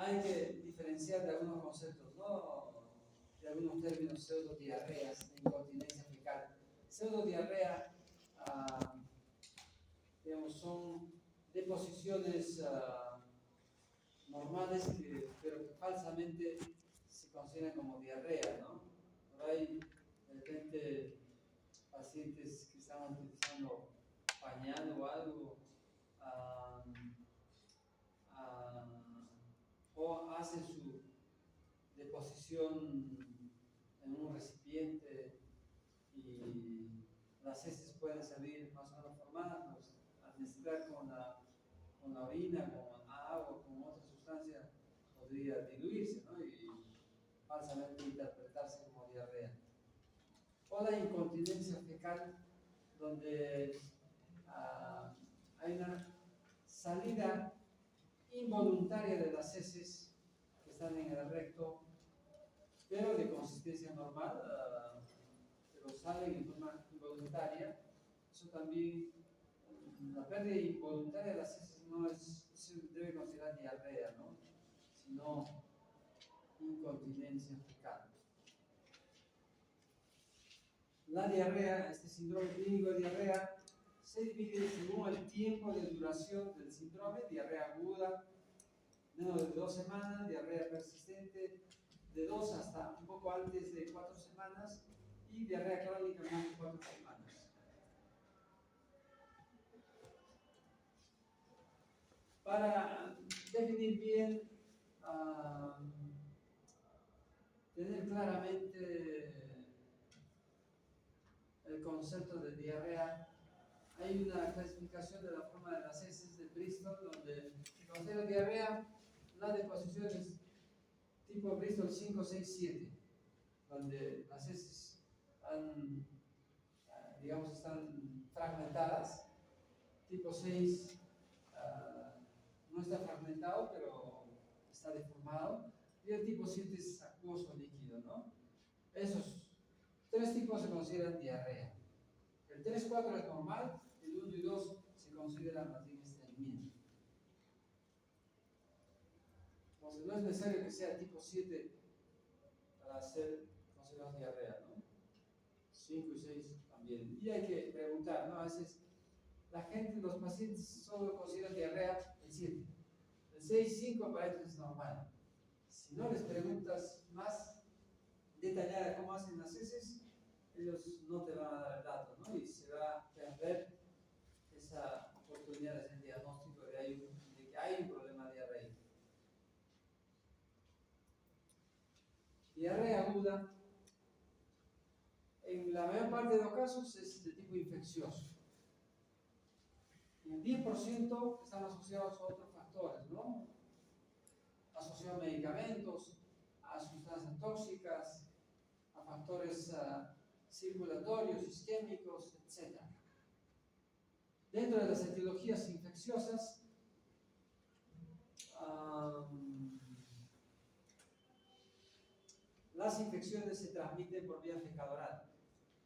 hay que diferenciar de algunos conceptos, ¿no? De algunos términos: pseudodiarreas, incontinencia fecal. Pseudodiarrea, digamos, son deposiciones normales, pero que falsamente se consideran como diarrea, ¿no? Por ahí, de repente, pacientes que estaban utilizando pañal o algo, o hacen su deposición en un recipiente y las heces pueden salir más o menos formadas, pues, al mezclar con la orina, con agua, con otra sustancia, podría diluirse, ¿no? Y falsamente interpretarse como diarrea. O la incontinencia fecal, donde hay una salida involuntaria de las heces que están en el recto, pero de consistencia normal, pero salen en forma involuntaria. Eso también, la pérdida involuntaria de las heces no se debe considerar diarrea, ¿no? Sino incontinencia fecal. La diarrea, este síndrome clínico de diarrea, se divide según el tiempo de duración del síndrome: diarrea aguda, menos de 2 semanas; diarrea persistente, de 2 hasta un poco antes de 4 semanas; y diarrea crónica, más de 4 semanas. Para definir bien, tener claramente el concepto de diarrea, hay una clasificación de la forma de las heces de Bristol, donde se considera diarrea las deposiciones tipo Bristol 5, 6, 7, donde las heces digamos, están fragmentadas. Tipo 6 no está fragmentado, pero está deformado. Y el tipo 7 es acuoso líquido, ¿no? Esos 3 tipos se consideran diarrea. El 3, 4 es normal, el 1 y 2 se consideran más bien estreñimiento. Entonces no es necesario que sea tipo 7 para ser considerado diarrea, ¿no? 5 y 6 también. Y hay que preguntar, ¿no? A veces la gente, los pacientes, solo consideran diarrea el 7. El 6 y 5 para ellos es normal. Si no les preguntas más detallada cómo hacen las heces, ellos no te van a dar el dato, ¿no? Y se va a perder esa oportunidad de hacer diagnóstico de que hay un problema diarreico. Diarrea aguda, en la mayor parte de los casos, es de tipo infeccioso. En el 10% están asociados a otros factores, ¿no? Asociados a medicamentos, a sustancias tóxicas, a factores circulatorios, isquémicos, etc. Dentro de las etiologías infecciosas, las infecciones se transmiten por vía fecal-oral.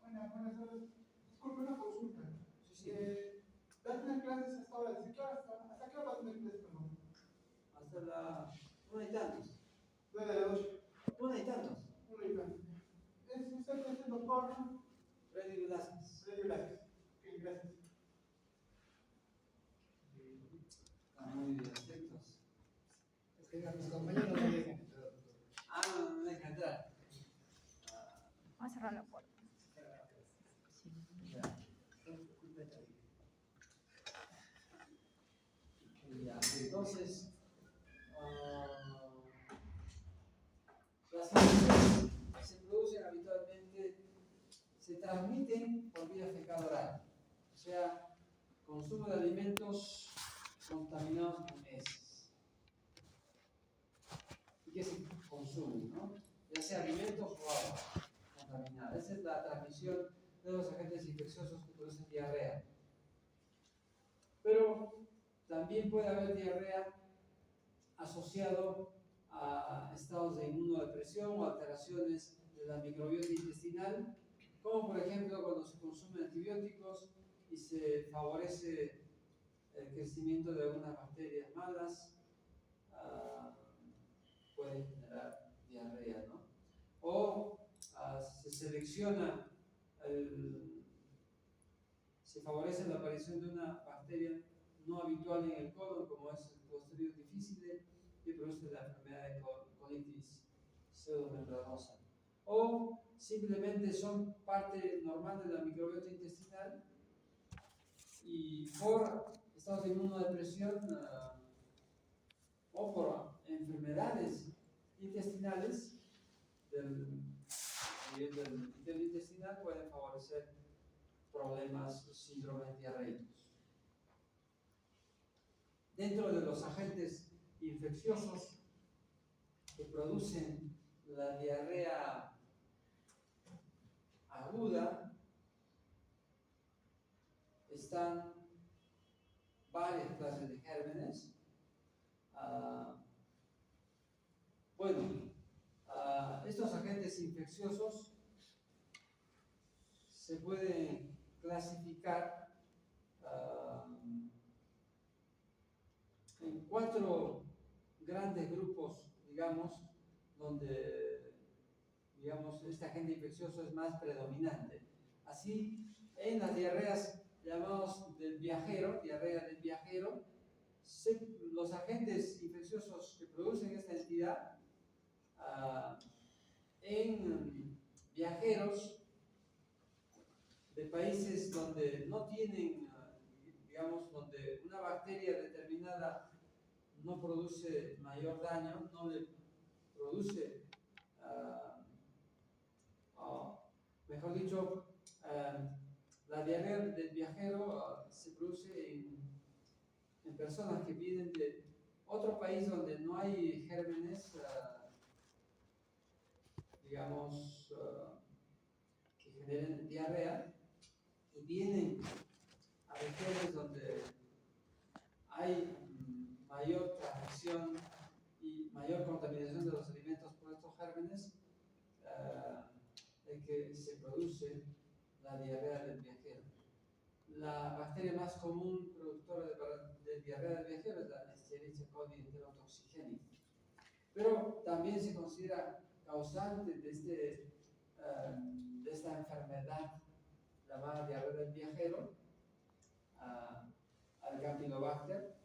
Buenas tardes. Disculpe, una consulta. Sí. ¿Va a tener clases hasta ahora? ¿Sí, claro? ¿Hasta qué hora va a tener clases, perdón? Hasta la 1 y tantos. 9 de la noche. 1 y tantos. 1 y tantos. ¿Usted es el doctor? Freddy Velázquez. Freddy Velázquez. Ok, gracias. Muy bien, aspectos. Es que a mis compañeros no dejan entrar. No me deja entrar. Vamos a cerrar la puerta. Ya. Ya, entonces, las infecciones se producen habitualmente, se transmiten por vía fecal-oral, o sea, consumo de alimentos contaminados con heces. ¿Y qué se consume, no? Ya sea alimentos o agua contaminada. Esa es la transmisión de los agentes infecciosos que producen diarrea. Pero también puede haber diarrea asociado a estados de inmunodepresión o alteraciones de la microbiota intestinal, como por ejemplo cuando se consumen antibióticos y se favorece el crecimiento de algunas bacterias malas, puede generar diarrea, ¿no? O se selecciona, se favorece la aparición de una bacteria no habitual en el colon, como es el Clostridium difficile, que produce la enfermedad de colitis pseudomembranosa. O simplemente son parte normal de la microbiota intestinal y por estados de inmunodepresión o por enfermedades intestinales del epitelio intestinal pueden favorecer problemas, síndromes diarreicos. Dentro de los agentes infecciosos que producen la diarrea aguda están varias clases de gérmenes. Estos agentes infecciosos se pueden clasificar en 4 grandes grupos, digamos, donde este agente infeccioso es más predominante. Así, en las diarreas llamadas del viajero, diarrea del viajero, los agentes infecciosos que producen esta entidad en viajeros de países donde no tienen, donde una bacteria determinada no produce mayor daño, no le produce, mejor dicho, la diarrea del viajero se produce en personas que vienen de otro país donde no hay gérmenes, que generen diarrea, y vienen a regiones donde hay mayor transmisión y mayor contaminación de los alimentos por estos gérmenes, de que se produce la diarrea del viajero. La bacteria más común productora de diarrea del viajero es la Escherichia coli enterotoxigénica, pero también se considera causante de esta enfermedad llamada diarrea del viajero al Campylobacter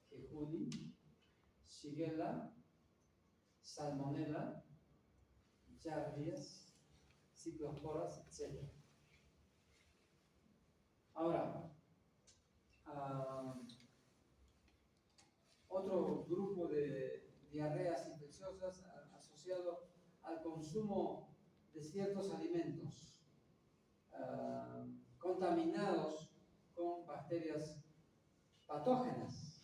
jejuni, Shigella, Salmonella, Giardias, Ciclosporas, etc. Ahora, otro grupo de diarreas infecciosas asociado al consumo de ciertos alimentos contaminados con bacterias patógenas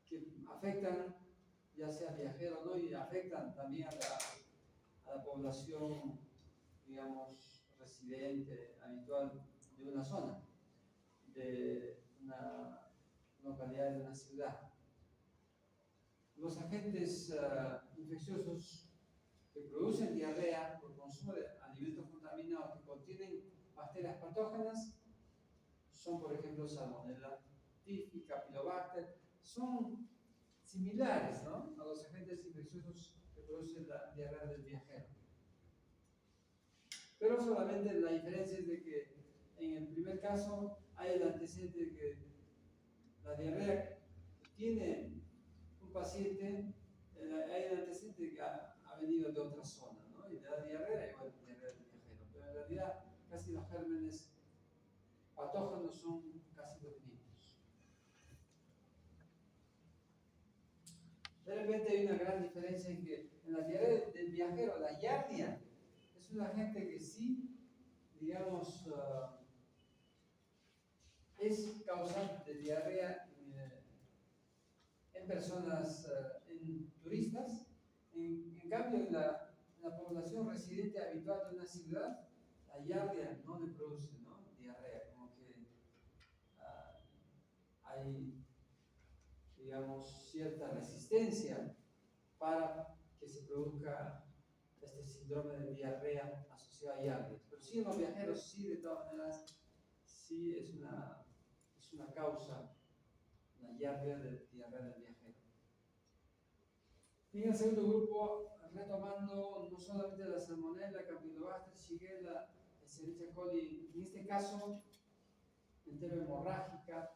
que afectan ya sea viajero o no, y afectan también a la población, residente, habitual de una zona, de una localidad, de una ciudad. Los agentes infecciosos que producen diarrea por consumo de alimentos contaminados que contienen bacterias patógenas son, por ejemplo, Salmonella typhi, Campylobacter, son similares, ¿no?, a los agentes infecciosos que producen la diarrea del viajero. Pero solamente la diferencia es de que en el primer caso hay el antecedente de que la diarrea que tiene un paciente, hay el antecedente de que ha venido de otra zona, ¿no?, y de la diarrea igual diarrea del viajero, pero en realidad casi los gérmenes patógenos son casi los mismos. De repente hay una gran diferencia en que en la diarrea del viajero, la Giardia es un agente que sí, es causante de diarrea en personas, en turistas. En cambio, en la población residente habitual de una ciudad, la Giardia no le produce, ¿no?, diarrea, como que hay, cierta resistencia para que se produzca este síndrome de diarrea asociado a Giardia. Pero sí, en los viajeros, sí, de todas maneras, sí es una causa la diarrea del viajero. Y en el segundo grupo, retomando no solamente la salmonella, campylobacter, shigella, Escherichia coli, en este caso, enterohemorrágica,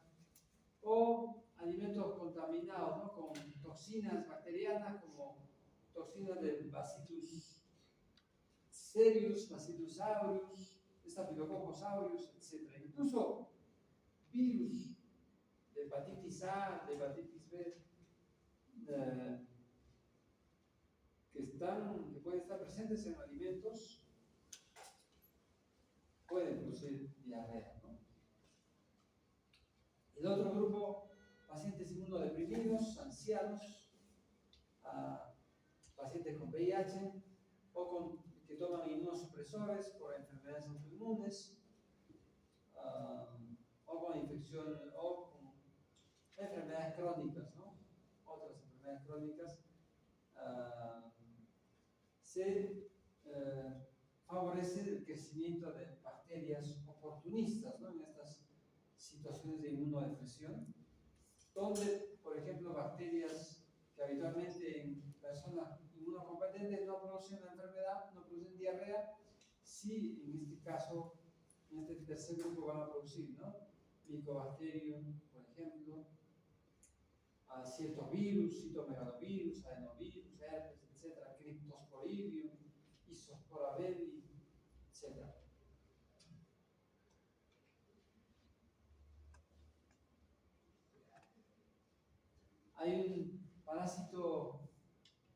o alimentos contaminados, ¿no? Con toxinas bacterianas como toxinas de Bacillus cereus, Bacillus aureus, Staphylococcus aureus, etc. Incluso virus de hepatitis A, de hepatitis B, que pueden estar presentes en alimentos, pueden producir diarrea, ¿no? El otro grupo, pacientes inmunodeprimidos, ancianos, pacientes con VIH o que toman inmunosupresores por enfermedades autoinmunes, o con infección o con enfermedades crónicas, ¿no? Otras enfermedades crónicas, se favorece el crecimiento de bacterias oportunistas, ¿no? En estas situaciones de inmunodepresión, donde, por ejemplo, bacterias que habitualmente en personas inmunocompetentes no producen la enfermedad, no producen diarrea, sí, en este caso, en este tercer grupo van a producir, ¿no? Mycobacterium, por ejemplo, a ciertos virus, citomegalovirus, adenovirus, herpes, etc., Cryptosporidium, Isospora-belli, etc. Hay un parásito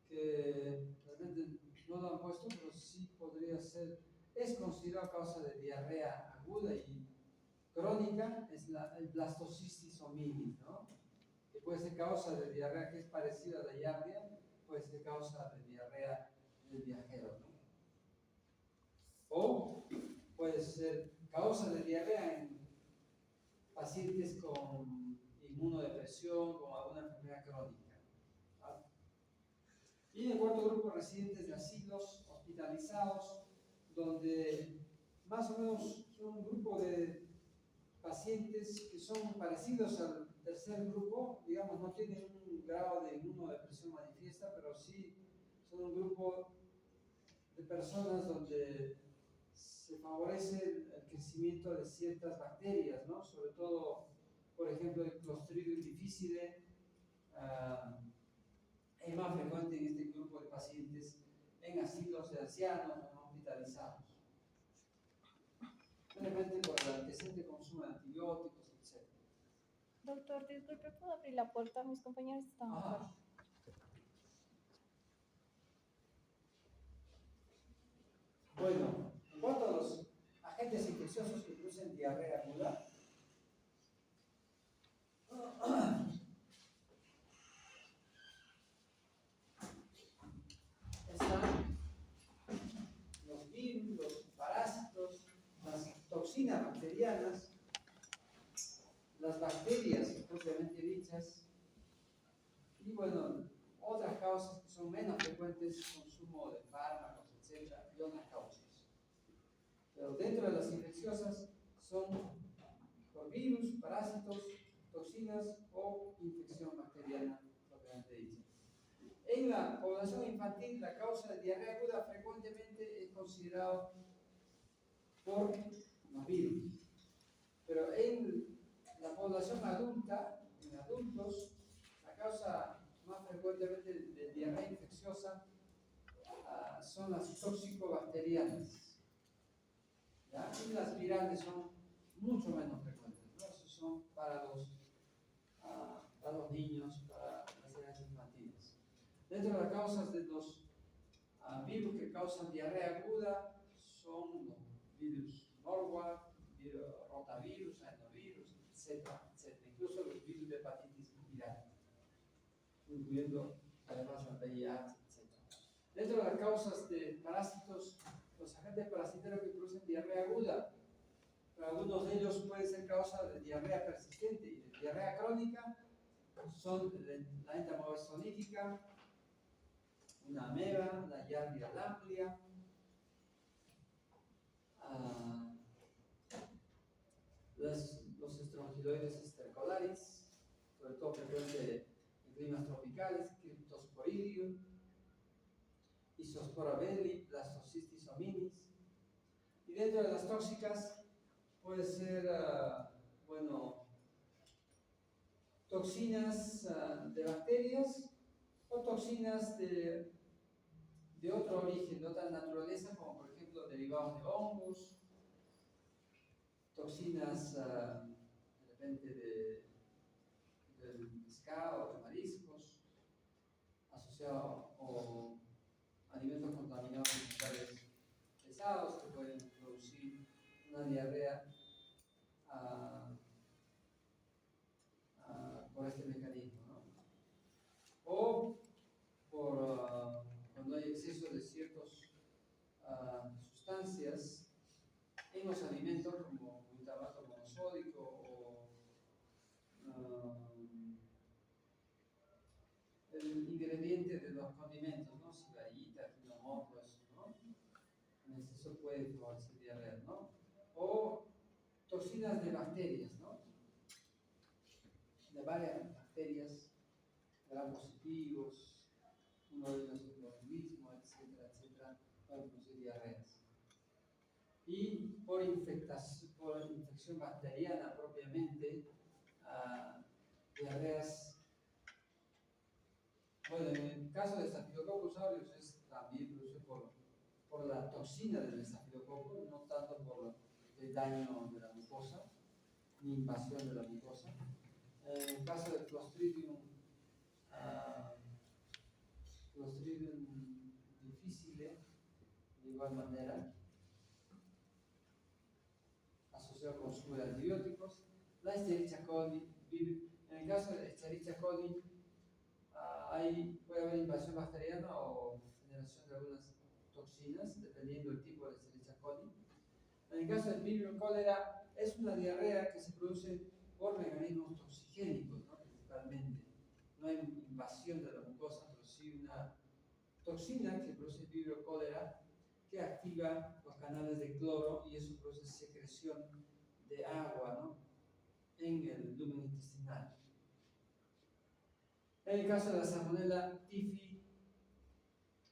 que realmente no lo han puesto, pero sí podría ser, es considerado causa de diarrea aguda y crónica, es el Blastocystis hominis, ¿no? Que puede ser causa de diarrea, que es parecida a la giardia, puede ser causa de diarrea del viajero, ¿no? O puede ser causa de diarrea en pacientes con inmunodepresión, con alguna enfermedad crónica. ¿Vale? Y en el cuarto grupo, residentes de asilos hospitalizados, donde más o menos son un grupo de pacientes que son parecidos al tercer grupo, digamos, no tienen un grado de inmunodepresión manifiesta, pero sí son un grupo de personas donde se favorece el crecimiento de ciertas bacterias, ¿no? Sobre todo, por ejemplo, el Clostridium difficile, es más frecuente en este grupo de pacientes en asilos de ancianos o no hospitalizados. Simplemente por el antecedente consumo de antibióticos, etc. Doctor, disculpe, ¿puedo abrir la puerta? Mis compañeros están afuera. Bueno, en cuanto a los agentes infecciosos que producen diarrea aguda, están los virus, los parásitos, las toxinas bacterianas, las bacterias propiamente dichas, y bueno, otras causas que son menos frecuentes, consumo de fármacos, etc., y otras causas. Pero dentro de las infecciosas son por virus, parásitos, toxinas o infección bacteriana propiamente dicha. En la población infantil, la causa de diarrea aguda frecuentemente es considerado por los virus. Pero en la población adulta, en adultos, la causa más frecuentemente de diarrea infecciosa son las tóxico-bacterianas. ¿Ya? Y las virales son mucho menos frecuentes, ¿no? Esos son para los niños, para las edades infantiles. Dentro de las causas de los virus que causan diarrea aguda son los virus Norwalk, rotavirus, adenovirus, etc., incluso los virus de hepatitis viral, incluyendo además la VIH, etc. Dentro de las causas de parásitos, los agentes parasitarios que producen diarrea aguda, pero algunos de ellos pueden ser causa de diarrea persistente y de diarrea crónica, son la entamoeba zoonótica, una ameba, la Giardia lamblia, los estrongiloides estercolaris, sobre todo colirio, Isospora belli, Blastocystis hominis. Y dentro de las tóxicas puede ser, bueno, toxinas de bacterias o toxinas de otro origen, de otra naturaleza, como por ejemplo derivados de hongos, toxinas de repente del pescado, de mariscos, asociados o alimentos contaminados con metales pesados que pueden producir una diarrea por este mecanismo, ¿no? O por cuando hay exceso de ciertas sustancias en los alimentos como glutamato monosódico o el ingrediente de los condimentos, ¿no? Sibaritas, ginomoto, eso, ¿no? En exceso puede favorecer diarrea, ¿no? O toxinas de bacterias, ¿no? De varias bacterias, gram positivos, uno de ellos es el organismo, etcétera, etcétera, pueden producir diarreas. Y por infección bacteriana propiamente, diarreas, bueno, en el caso de Staphylococcus aureus es también producido por la toxina del estafilococo, no tanto por el daño de la mucosa, ni invasión de la mucosa. En el caso del Clostridium difficile, de igual manera, asociado con consumo de antibióticos. La Escherichia coli, en el caso de Escherichia coli, puede haber invasión bacteriana o generación de algunas toxinas, dependiendo del tipo de Escherichia coli. En el caso del Vibrio cólera, es una diarrea que se produce por mecanismos toxigénicos, ¿no? Principalmente. No hay invasión de la mucosa, pero sí una toxina que produce Vibrio cólera que activa los canales de cloro y eso produce secreción de agua, ¿no? En el lumen intestinal. En el caso de la Salmonella typhi,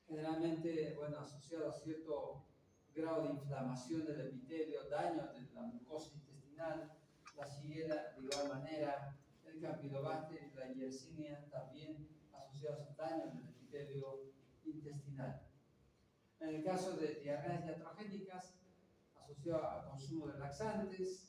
generalmente, bueno, asociado a cierto grado de inflamación del epitelio, daño de la mucosa intestinal, la Shigella de igual manera, el Campylobacter y la Yersinia también asociados a daño del epitelio intestinal. En el caso de diarreas iatrogénicas, asociado al consumo de laxantes,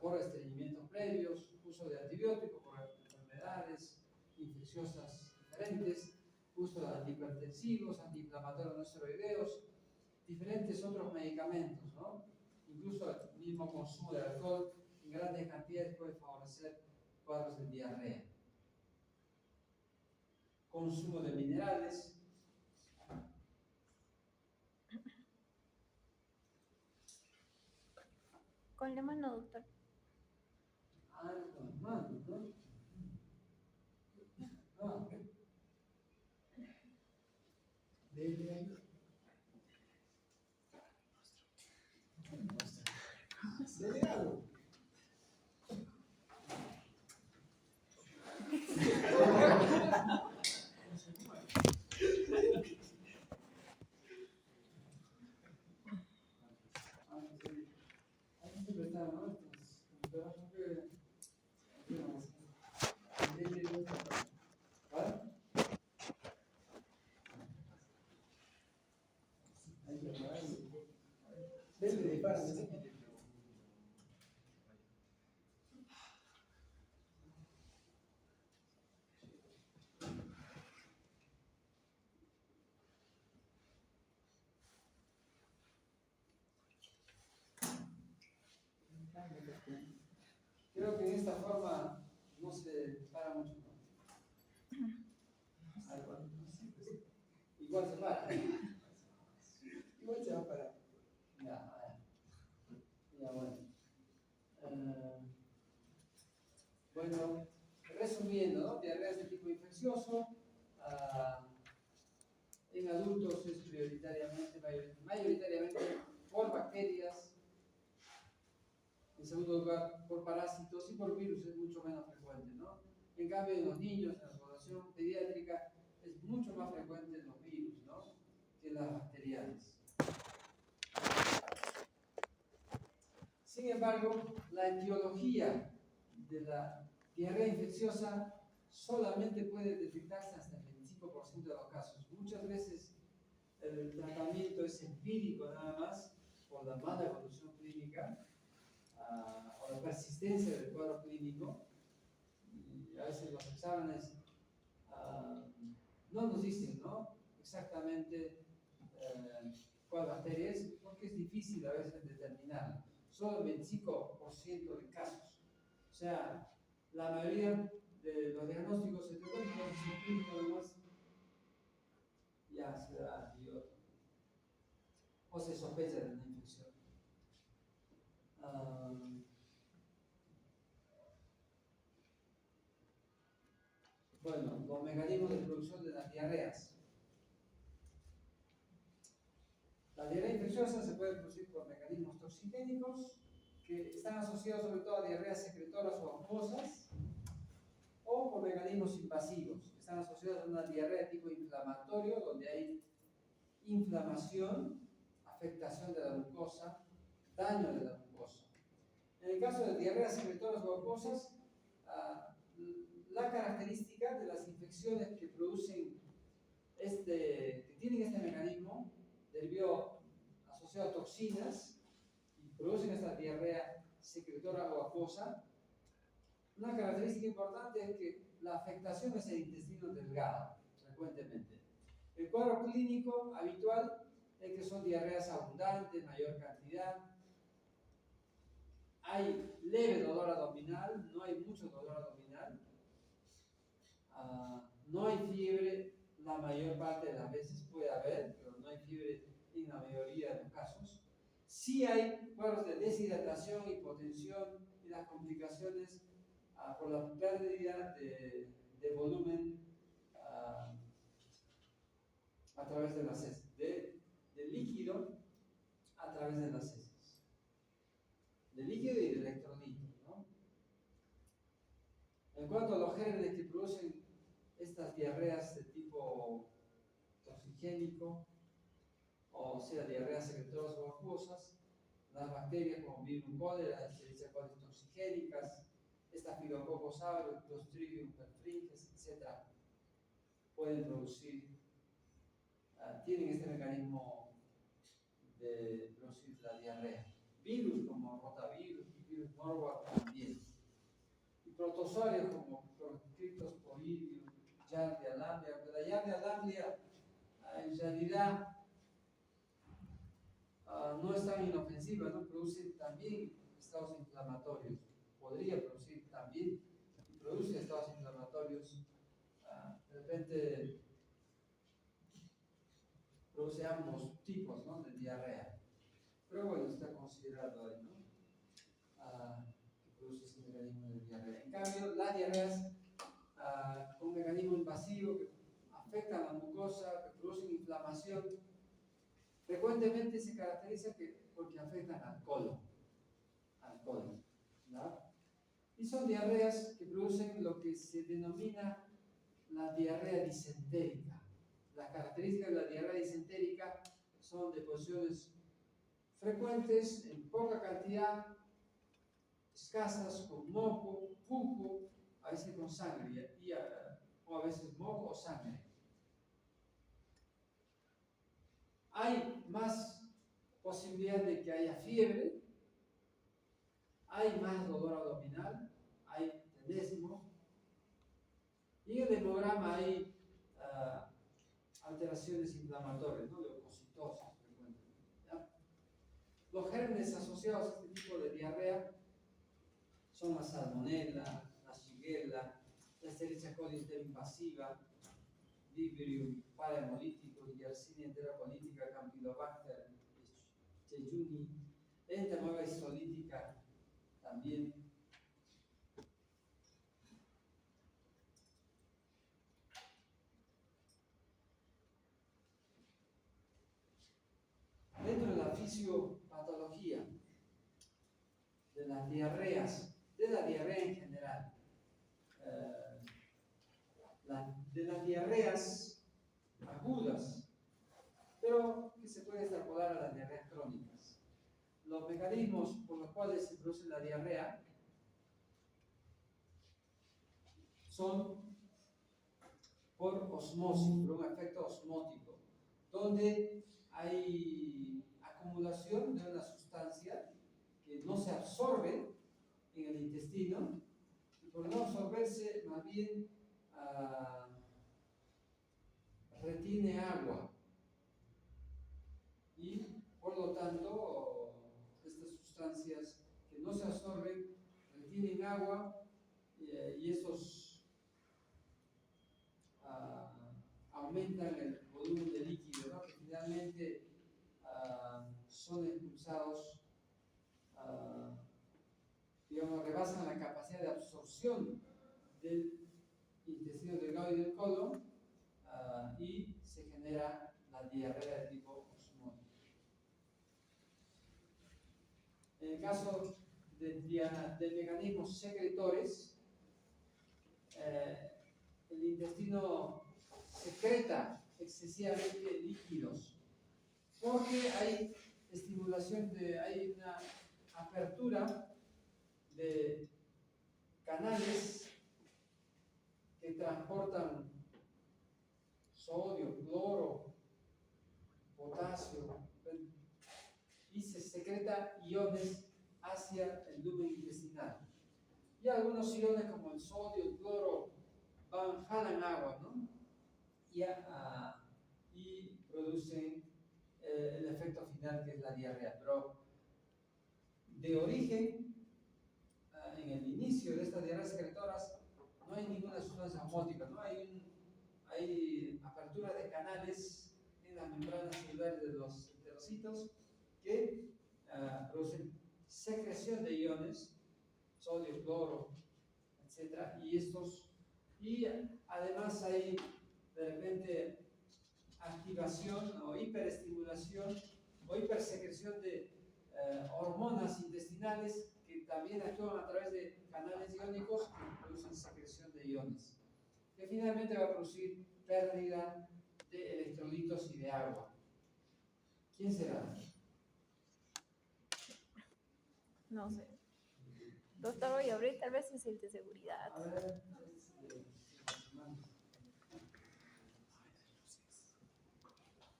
por estreñimientos previos, uso de antibióticos por enfermedades infecciosas diferentes, uso de antihipertensivos, antiinflamatorios no esteroideos, diferentes otros medicamentos, ¿no? Incluso el mismo consumo de alcohol en grandes cantidades puede favorecer cuadros de diarrea. Consumo de minerales. Con la mano, doctor. Con las manos, ¿no? Dele ahí. Dele algo. Dele, dispara. Creo que en esta forma no se para mucho, ¿no? Igual se para. Igual se va a parar. Ya bueno. Bueno, resumiendo, ¿no? Diarreas de tipo infeccioso. En adultos es mayoritariamente por bacterias. En segundo lugar, por parásitos y por virus es mucho menos frecuente, ¿no? En cambio, en los niños, en los población pediátrica es mucho más frecuente en los virus, ¿no?, que en las bacterianas. Sin embargo, la etiología de la diarrea infecciosa solamente puede detectarse hasta el 25% de los casos. Muchas veces el tratamiento es empírico nada más, por la mala evolución clínica o la persistencia del cuadro clínico. Y a veces los exámenes no nos dicen, ¿no?, exactamente cuál bacteria es, porque es difícil a veces determinarlo. Solo el 25% de casos. O sea, la mayoría de los diagnósticos etiológicos son clínicos nomás, ya se da antibiótico o se sospecha de una infección. Bueno, los mecanismos de producción de las diarreas. La diarrea infecciosa se puede producir por mecanismos toxigénicos que están asociados sobre todo a diarreas secretoras o acuosas, o por mecanismos invasivos que están asociados a una diarrea de tipo inflamatorio, donde hay inflamación, afectación de la mucosa, daño de la mucosa. En el caso de diarreas secretoras o acuosas, la característica de las infecciones que producen que tienen este mecanismo debido asociado a toxinas y producen esta diarrea secretora o acuosa, una característica importante es que la afectación es el intestino delgado, frecuentemente. El cuadro clínico habitual es que son diarreas abundantes, mayor cantidad. Hay leve dolor abdominal, no hay mucho dolor abdominal. No hay fiebre, la mayor parte de las veces puede haber, pero no hay fiebre en la mayoría de los casos. Sí hay cuadros de deshidratación, hipotensión y las complicaciones por la pérdida de volumen a través de las heces, de líquido a través de las heces, de líquido y de electrolitos, ¿no? En cuanto a los gérmenes que producen estas diarreas de tipo toxigénico, o sea, diarreas secretoras o acuosas, las bacterias como Vibrio cholera, Escherichia coli toxigénicas, Staphylococcus aureus, Clostridium perfringens, etc., pueden producir, tienen este mecanismo de producir la diarrea. Virus como rotavirus, virus Norwalk también. Y protozoarios como Cryptosporidium, Giardia lamblia, pero la Giardia lamblia en realidad no es tan inofensiva, ¿no? Produce también estados inflamatorios. Podría producir también y produce estados inflamatorios. De repente produce ambos tipos, ¿no?, de diarrea. Pero bueno, está considerado ahí, ¿no?, que produce ese mecanismo de diarrea. En cambio, las diarreas con un mecanismo invasivo que afectan la mucosa, que producen inflamación, frecuentemente se caracteriza porque afectan al colon, ¿no? Y son diarreas que producen lo que se denomina la diarrea disentérica. Las características de la diarrea disentérica son deposiciones frecuentes, en poca cantidad, escasas, con moco, pujo, a veces con sangre, o a veces moco o sangre. Hay más posibilidad de que haya fiebre, hay más dolor abdominal, hay tenesmo, y en el hemograma hay alteraciones inflamatorias, ¿no?, leucocitosis frecuentemente, ¿ya? Los gérmenes asociados a este tipo de diarrea son la salmonella, la shigella, la Escherichia coli interinvasiva, Vibrio parahemolítico, Yersinia enterocolitica, Campylobacter jejuni, Entamoeba histolítica también. Dentro de la fisiopatología de las diarreas, de la diarrea en general, diarreas agudas, pero que se puede extrapolar a las diarreas crónicas. Los mecanismos por los cuales se produce la diarrea son por osmosis, por un efecto osmótico, donde hay acumulación de una sustancia que no se absorbe en el intestino, y por no absorberse, más bien retiene agua, y por lo tanto, estas sustancias que no se absorben retienen agua, y estos aumentan el volumen de líquido, ¿no? Que finalmente son expulsados, digamos, rebasan la capacidad de absorción del intestino delgado y del colon, y se genera la diarrea de tipo osmótico. En el caso de mecanismos secretores, el intestino secreta excesivamente líquidos porque hay estimulación, hay una apertura de canales que transportan sodio, cloro, potasio, y se secreta iones hacia el lumen intestinal. Y algunos iones como el sodio, el cloro, jalan agua, ¿no? Y producen el efecto final, que es la diarrea. Pero de origen, en el inicio de estas diarreas secretoras, no hay ninguna sustancia osmótica, ¿no? Hay apertura de canales en las membranas celulares de los enterocitos que producen secreción de iones, sodio, cloro, etc. Y además hay de repente activación o hiperestimulación o hipersecreción de hormonas intestinales que también actúan a través de canales iónicos que producen secreción de iones, que finalmente va a producir pérdida de electrolitos y de agua. ¿Quién será? No sé. Doctor, voy a abrir, tal vez se siente seguridad. A ver,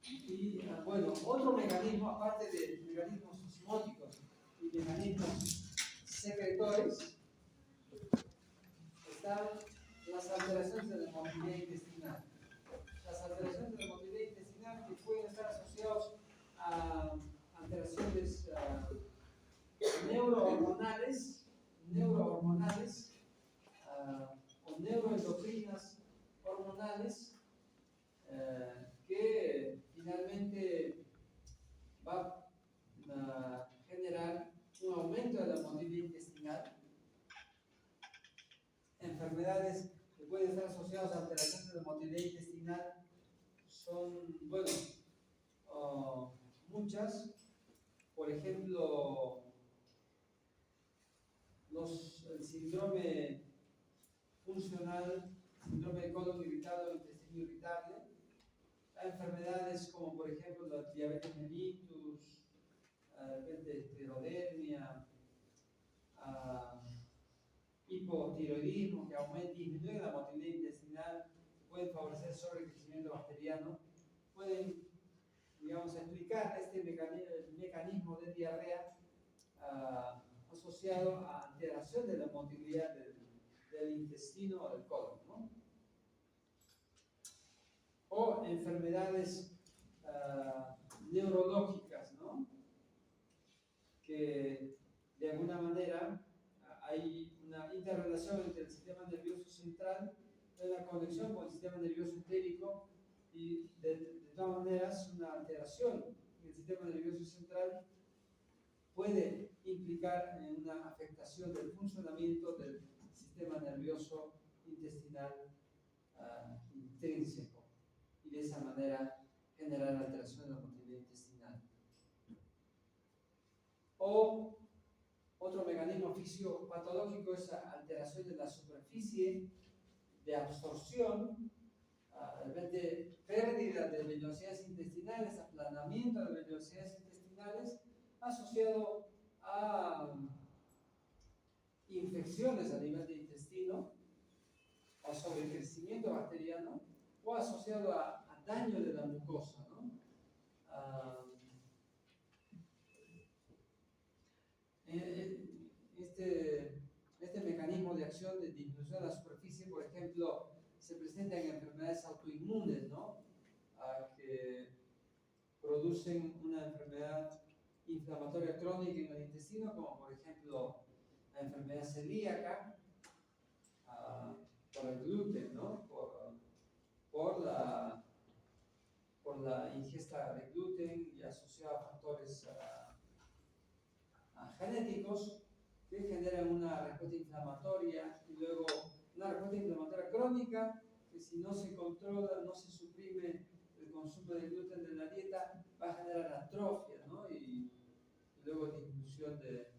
y bueno, otro mecanismo, aparte de mecanismos osmóticos y mecanismos secretores, están las alteraciones de la motilidad intestinal. Las alteraciones de la motilidad intestinal que pueden estar asociados a alteraciones neurohormonales o neuroendocrinas hormonales, que finalmente va a generar un aumento de la motilidad intestinal. Enfermedades que pueden estar asociadas a alteraciones de la motilidad intestinal son, bueno, muchas. Por ejemplo, el síndrome funcional, síndrome de colon irritable o intestino irritable, enfermedades como por ejemplo la diabetes mellitus, esclerodermia, hipotiroidismo que aumenta y disminuye la motilidad intestinal, pueden favorecer sobrecrecimiento bacteriano, pueden, digamos, explicar este mecanismo de diarrea asociado a alteración de la motilidad del intestino o del colon, ¿no? O enfermedades neurológicas, ¿no? Que de alguna manera hay una interrelación entre el sistema nervioso central, la conexión con el sistema nervioso entérico, y de todas maneras una alteración en el sistema nervioso central puede implicar en una afectación del funcionamiento del sistema nervioso intestinal intrínseco, y de esa manera generar alteración de la motilidad intestinal. O otro mecanismo fisiopatológico es la alteración de la superficie de absorción de repente pérdida de vellosidades intestinales, aplanamiento de vellosidades intestinales, asociado a infecciones a nivel de intestino, o sobrecrecimiento bacteriano, o asociado a daño de la mucosa, ¿no? Este mecanismo de acción de disminución de la superficie, por ejemplo, se presenta en enfermedades autoinmunes, ¿no? Que producen una enfermedad inflamatoria crónica en el intestino, como por ejemplo la enfermedad celíaca, por el gluten, ¿no? Por la ingesta de gluten y asociado a factores genéticos que generan una respuesta inflamatoria y luego una respuesta inflamatoria crónica que si no se controla, no se suprime el consumo de gluten de la dieta, va a generar atrofia, ¿no? Y luego disminución de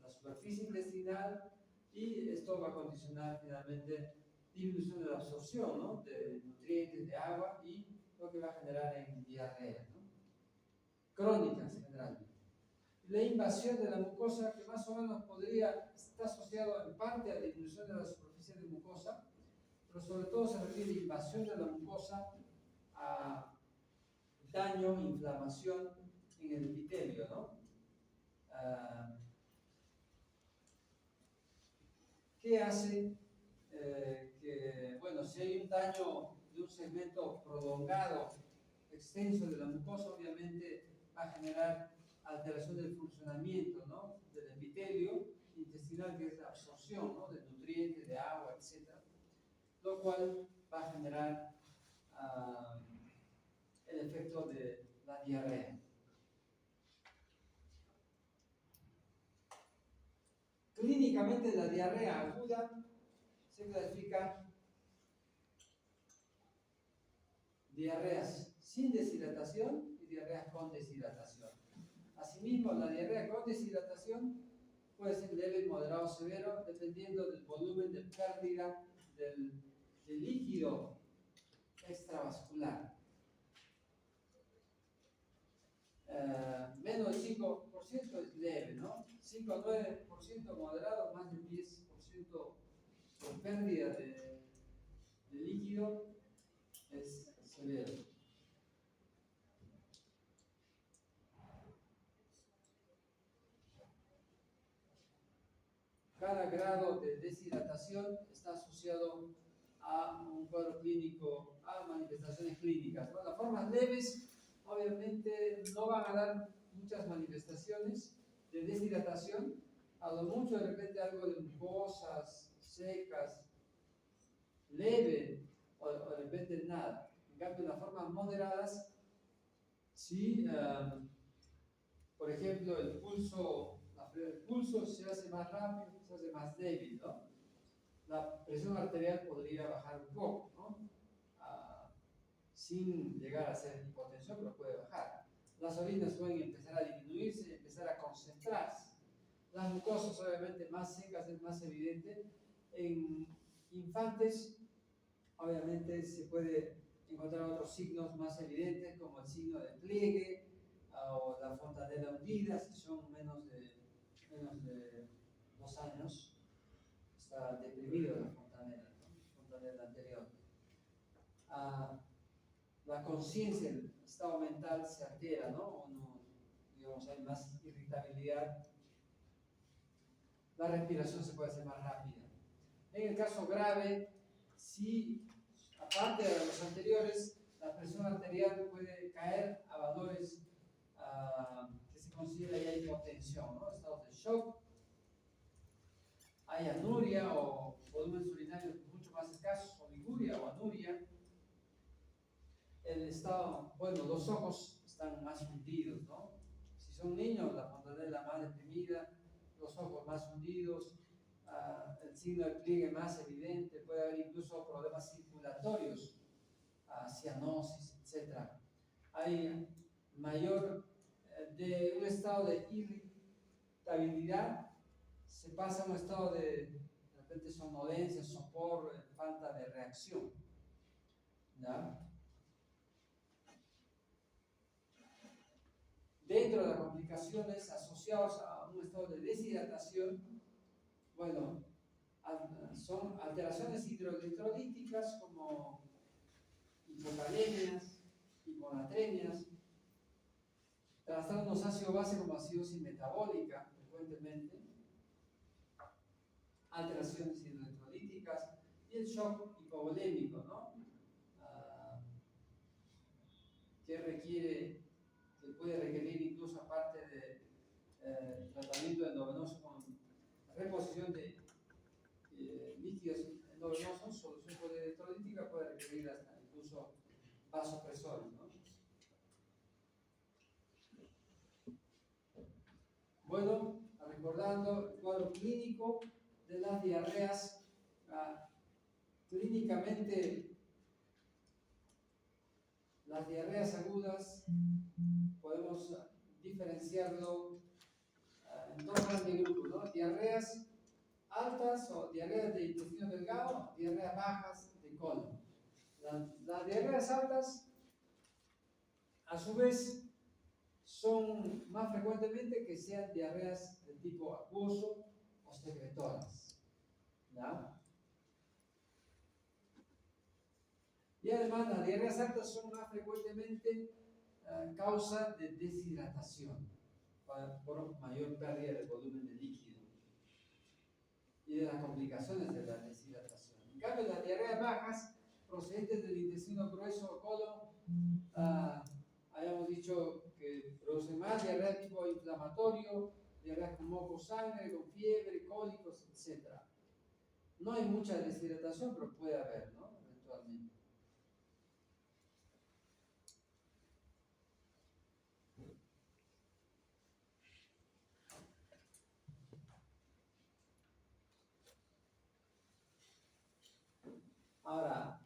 la superficie intestinal, y esto va a condicionar finalmente disminución de la absorción, ¿no? De nutrientes, de agua, y lo que va a generar en diarrea, ¿no? Crónicas generalmente. La invasión de la mucosa, que más o menos está asociado en parte a la disminución de la superficie de mucosa, pero sobre todo se refiere a invasión de la mucosa, a daño, inflamación en el epitelio, ¿no? ¿Qué hace que, bueno, si hay un daño de un segmento prolongado, extenso de la mucosa, obviamente va a generar alteración del funcionamiento, ¿no? Del epitelio intestinal, que es la absorción, ¿no? De nutrientes, de agua, etc. Lo cual va a generar el efecto de la diarrea. Clínicamente, la diarrea aguda se clasifica diarreas sin deshidratación y diarreas con deshidratación. Asimismo, la diarrea con deshidratación puede ser leve, moderado o severo, dependiendo del volumen de pérdida del líquido extravascular. Menos del 5% es leve, ¿no? 5 a 9% moderado, más del 10% con pérdida de líquido es severo. Cada grado de deshidratación está asociado a un cuadro clínico, a manifestaciones clínicas, ¿no? Las formas leves obviamente no van a dar muchas manifestaciones de deshidratación, a lo mucho de repente algo de mucosas secas, leve, o de repente nada. En cambio, las formas moderadas, sí, por ejemplo, el pulso se hace más rápido, se hace más débil, ¿no? La presión arterial podría bajar un poco, ¿no? Sin llegar a ser hipotensión, pero puede bajar. Las orinas pueden empezar a disminuirse y empezar a concentrarse. Las mucosas, obviamente, más secas es más evidente. En infantes, obviamente, se puede encontrar otros signos más evidentes, como el signo de pliegue o la fontanela hundida, si son menos de 2 años. Está deprimido la fontanela, ¿no? Fontanela anterior. La conciencia, el estado mental se altera, ¿no? Digamos, hay más irritabilidad. La respiración se puede hacer más rápida. En el caso grave, si aparte de los anteriores, la presión arterial puede caer a valores que se considera ya hipotensión, ¿no? Estados de shock. Hay anuria o volúmenes urinarios mucho más escasos, oliguria o anuria. El estado, bueno, los ojos están más hundidos, ¿no? Si son niños, la fontanela más deprimida, los ojos más hundidos, el signo de pliegue más evidente, puede haber incluso problemas circulatorios, cianosis, etc. Hay mayor, de un estado de irritabilidad, se pasa a un estado de repente somnolencia, sopor, falta de reacción. ¿Ya? Dentro de las complicaciones asociadas a un estado de deshidratación, bueno, son alteraciones hidroelectrolíticas como hipokalemias, hiponatremias, trastornos ácido-base como acidosis metabólica, frecuentemente, alteraciones hidroelectrolíticas y el shock hipovolémico, ¿no? Que puede requerir incluso aparte de tratamiento endovenoso con reposición de líquidos endovenosos, solución polielectrolítica puede requerir hasta incluso vasopresores, ¿no? Bueno, recordando el cuadro clínico de las diarreas, clínicamente las diarreas agudas podemos diferenciarlo en dos grandes grupos, ¿no? Diarreas altas o diarreas de intestino delgado, diarreas bajas de colon. Las diarreas altas, a su vez, son más frecuentemente que sean diarreas de tipo acuoso o secretoras. ¿Ya? Y además las diarreas altas son más frecuentemente causa de deshidratación por mayor pérdida de volumen de líquido y de las complicaciones de la deshidratación. En cambio, las diarreas bajas procedentes del intestino grueso o colon, habíamos dicho que producen más diarrea de tipo inflamatorio, diarrea con moco, sangre, con fiebre, cólicos, etc. No hay mucha deshidratación, pero puede haber, ¿no? Eventualmente. Ahora,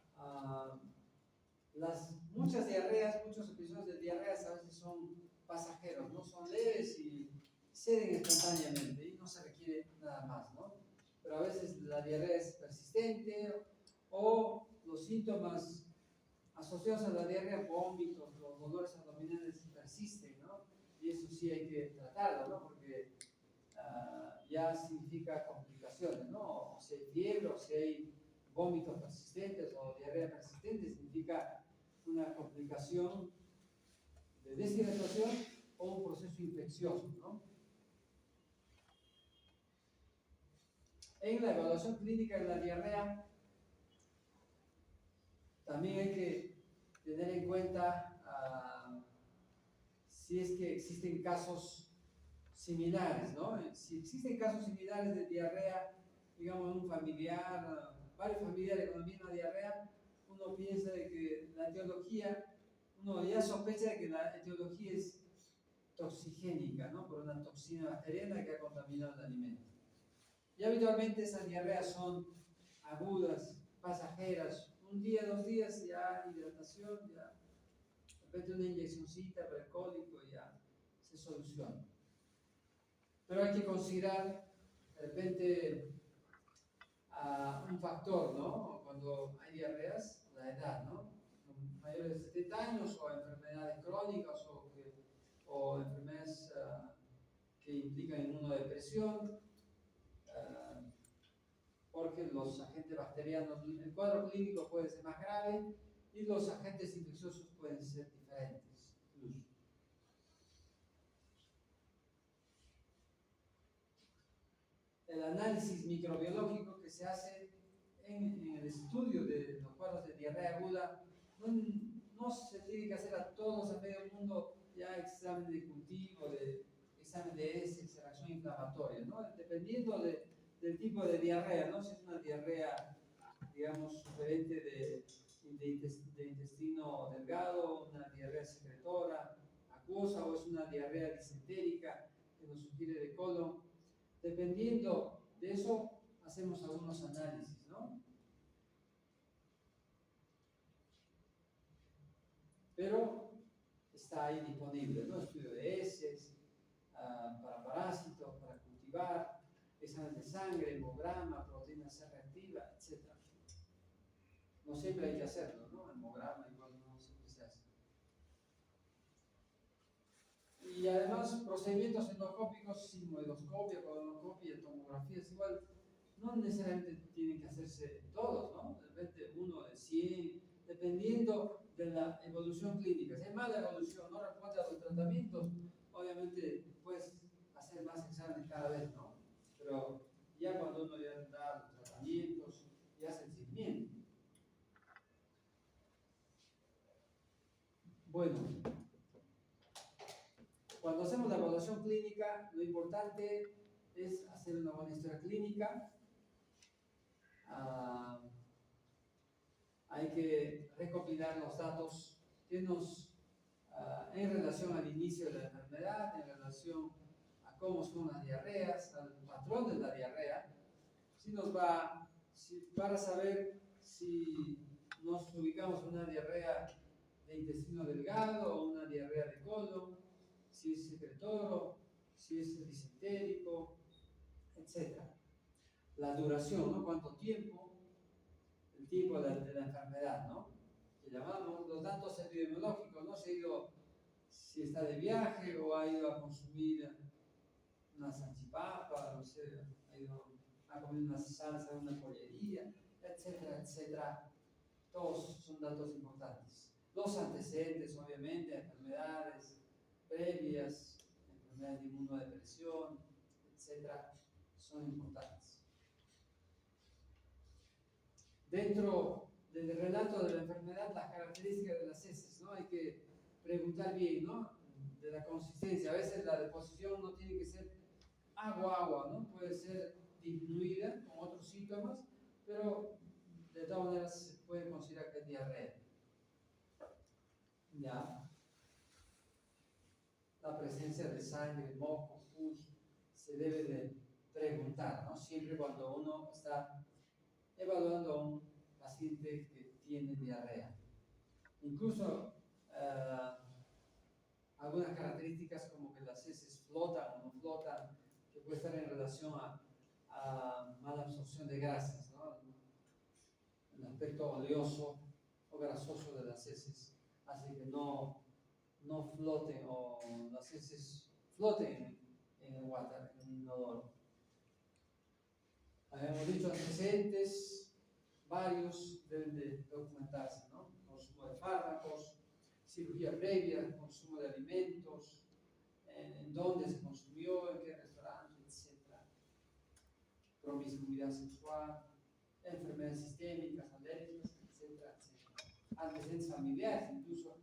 muchas diarreas, muchos episodios de diarreas a veces son pasajeros, ¿no? Son leves y ceden espontáneamente y no se requiere nada más, ¿no? Pero a veces la diarrea es persistente o los síntomas asociados a la diarrea, vómitos, los dolores abdominales persisten, ¿no? Y eso sí hay que tratarlo, ¿no? Porque ya significa complicaciones, ¿no? O si hay fiebre, o si hay vómitos persistentes o diarrea persistente, significa una complicación de deshidratación o un proceso infeccioso, ¿no? En la evaluación clínica de la diarrea también hay que tener en cuenta si es que existen casos similares, ¿no? Si existen casos similares de diarrea, digamos, en un familiar, varios familiares con la misma diarrea, uno piensa de que la etiología, uno ya sospecha de que la etiología es toxigénica, ¿no? Por una toxina bacteriana que ha contaminado el alimento. Y habitualmente esas diarreas son agudas, pasajeras, un día, 2 días, ya hidratación, ya de repente una inyeccióncita para el cólico y ya se soluciona. Pero hay que considerar de repente un factor, ¿no? Cuando hay diarreas, la edad, ¿no? Mayores de 70 años o enfermedades crónicas o enfermedades que implican inmunodepresión, porque los agentes bacterianos, el cuadro clínico puede ser más grave y los agentes infecciosos pueden ser diferentes incluso. El análisis microbiológico que se hace en el estudio de los cuadros de diarrea aguda no se tiene que hacer a todos en medio mundo ya examen de cultivo, examen de heces, reacción inflamatoria, ¿no? Dependiendo del tipo de diarrea, ¿no? Si es una diarrea, digamos, sugerente de intestino delgado, una diarrea secretora, acuosa, o es una diarrea disentérica que nos sugiere de colon. Dependiendo de eso, hacemos algunos análisis, ¿no? Pero está ahí disponible, ¿no? Estudio de heces, para parásitos, para cultivar, exámenes de sangre, hemograma, proteínas C reactiva, etc. No siempre hay que hacerlo, ¿no? Hemograma igual no siempre se hace. Y además, procedimientos endoscópicos, sigmoidoscopia, colonoscopia, tomografías, igual, no necesariamente tienen que hacerse todos, ¿no? De repente uno de 100, dependiendo de la evolución clínica. Si hay mala evolución, no responde a los tratamientos, obviamente puedes hacer más exámenes cada vez, ¿no? Pero ya cuando uno ya da los tratamientos, ya hace el seguimiento. Bueno, cuando hacemos la evaluación clínica, lo importante es hacer una buena historia clínica. Hay que recopilar los datos que en relación al inicio de la enfermedad, en relación a cómo son las diarreas, al patrón de la diarrea, para saber si nos ubicamos en una diarrea de intestino delgado o una diarrea de colon, si es secretoro, si es disentérico, etc. La duración, ¿no? ¿Cuánto tiempo? El tiempo de la enfermedad, ¿no? Que llamamos los datos epidemiológicos, ¿no? Si está de viaje o ha ido a consumir una salchipapa, no sé, ha ido a comer una salsa en una pollería, etcétera, etcétera. Todos son datos importantes. Los antecedentes, obviamente, enfermedades previas, enfermedades de inmunodepresión, etcétera, son importantes. Dentro del relato de la enfermedad, las características de las heces, ¿no? Hay que preguntar bien, ¿no? De la consistencia. A veces la deposición no tiene que ser agua, ¿no? Puede ser disminuida con otros síntomas, pero de todas maneras se puede considerar que es diarrea. Ya. La presencia de sangre, moco, pus, se debe de preguntar, ¿no? Siempre cuando uno está evaluando a un paciente que tiene diarrea. Incluso algunas características como que las heces flotan o no flotan, que puede estar en relación a mala absorción de grasas, ¿no? El aspecto oleoso o grasoso de las heces hace que no floten o las heces floten en el water, en el inodoro. Habíamos dicho antecedentes, varios deben de documentarse, ¿no? Consumo de fármacos, cirugía previa, consumo de alimentos, en dónde se consumió, en qué restaurante, etc. Promiscuidad sexual, enfermedades sistémicas, alérgicas, etc. Antecedentes familiares, incluso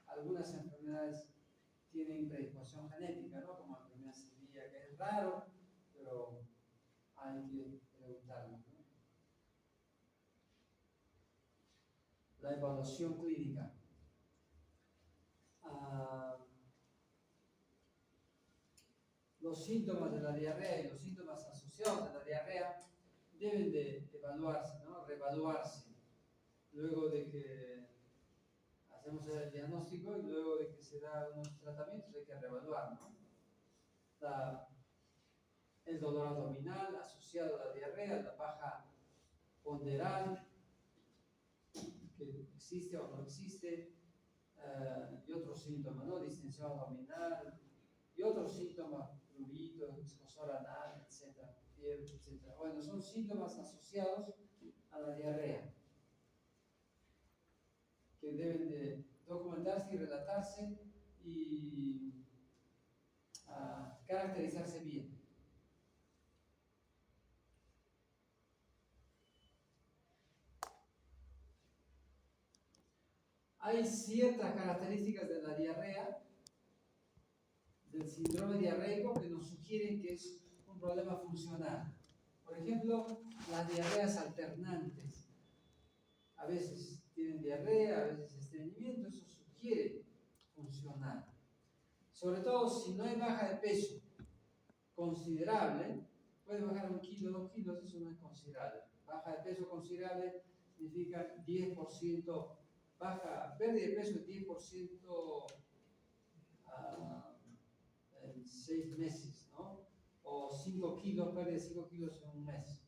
algunas enfermedades tienen predisposición genética, ¿no? Como la enfermedad celíaca, que es raro, pero hay que preguntarlo, ¿no? La evaluación clínica. Los síntomas de la diarrea y los síntomas asociados a la diarrea deben de evaluarse, ¿no? Reevaluarse, luego de que hacemos el diagnóstico y luego de que se da unos tratamientos hay que reevaluar, ¿no? El dolor abdominal asociado a la diarrea, la baja ponderal, que existe o no existe, y otros síntomas, ¿no? Distensión abdominal y otros síntomas, prurito, escozor anal, etcétera, fiebre, etcétera. Bueno, son síntomas asociados a la diarrea que deben de documentarse y relatarse y caracterizarse bien. Hay ciertas características de la diarrea, del síndrome diarreico, que nos sugieren que es un problema funcional. Por ejemplo, las diarreas alternantes. A veces tienen diarrea, a veces estreñimiento, eso sugiere funcional. Sobre todo si no hay baja de peso considerable, puede bajar 1 kilo, 2 kilos, eso no es considerable. Baja de peso considerable significa 10%. Pérdida de peso de 10% en 6 meses, ¿no? O 5 kilos, pérdida de 5 kilos en un mes.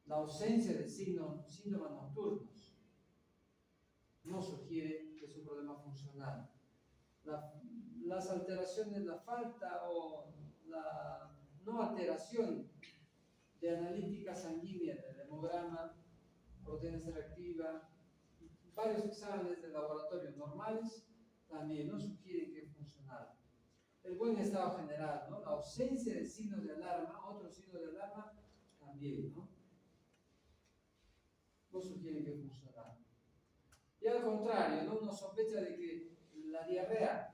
La ausencia de síntomas nocturnos no sugiere que es un problema funcional. Las alteraciones, la falta o la no alteración de analítica sanguínea, del hemograma, proteína C reactiva, varios exámenes de laboratorio normales también no sugieren que es funcional. El buen estado general, ¿no? La ausencia de signos de alarma, otros signos de alarma también, ¿no? No sugieren que es funcional. Y al contrario, ¿no? Uno sospecha de que la diarrea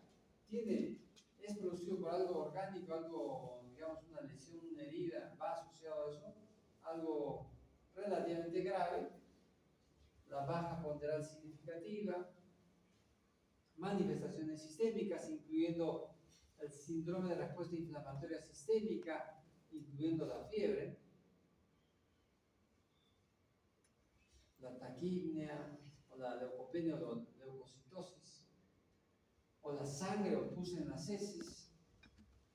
es producido por algo orgánico, algo, digamos, una lesión, una herida, va asociado a eso, algo relativamente grave, la baja ponderal significativa, manifestaciones sistémicas, incluyendo el síndrome de respuesta inflamatoria sistémica, incluyendo la fiebre, la taquipnea, o la leucopenia o la leucocitosis, o la sangre o pus en las heces,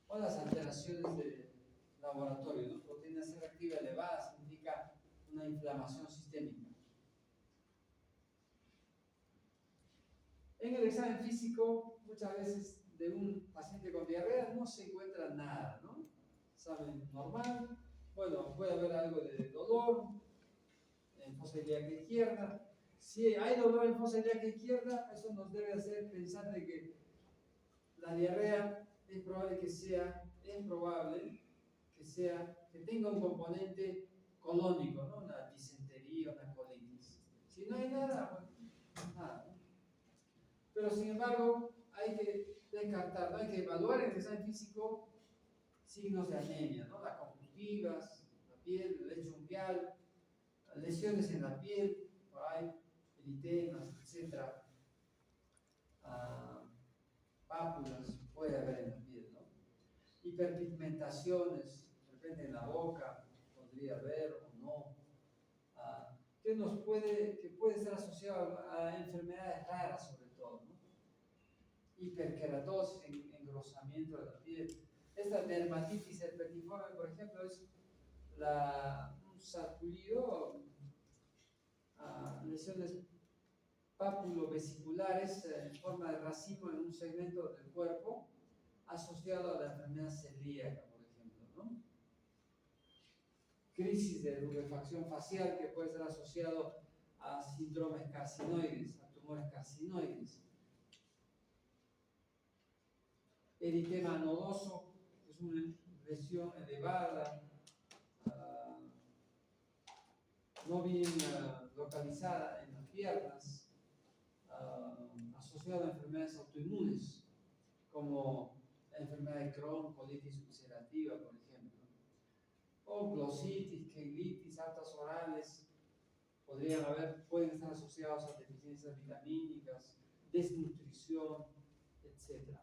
o las alteraciones de laboratorio, ¿no? Proteína C reactiva elevada significa una inflamación sistémica. En el examen físico, muchas veces de un paciente con diarrea no se encuentra nada, ¿no? Examen normal, bueno, puede haber algo de dolor en fosa ilíaca izquierda. Si hay dolor en fosa ilíaca izquierda, eso nos debe hacer pensar de que la diarrea es probable que tenga un componente colónico, ¿no? Una disentería, una colitis. Si no hay nada, bueno, nada. Pero sin embargo, hay que descartar, ¿no? Hay que evaluar en el examen físico signos de anemia, ¿no? Las conjuntivas, la piel, el lecho unguial, lesiones en la piel, por ahí, eritemas, etc. Pápulas puede haber en la piel, ¿no? Hiperpigmentaciones, de repente en la boca, podría haber o no. Que puede estar asociado a enfermedades raras, sobre todo, ¿no? Hiperkeratosis, engrosamiento de la piel. Esta dermatitis herpetiforme, por ejemplo, es un sarpullido, lesiones pápulo-vesiculares en forma de racimo en un segmento del cuerpo asociado a la enfermedad celíaca, por ejemplo, ¿no? Crisis de rubefacción facial que puede ser asociado a síndromes carcinoides, a tumores carcinoides. Eritema nodoso, que es una lesión elevada, no bien localizada en las piernas, asociada a enfermedades autoinmunes, como la enfermedad de Crohn, colitis ulcerativa, por ejemplo, o glositis, queilitis, altas orales, pueden estar asociados a deficiencias vitamínicas, desnutrición, etc.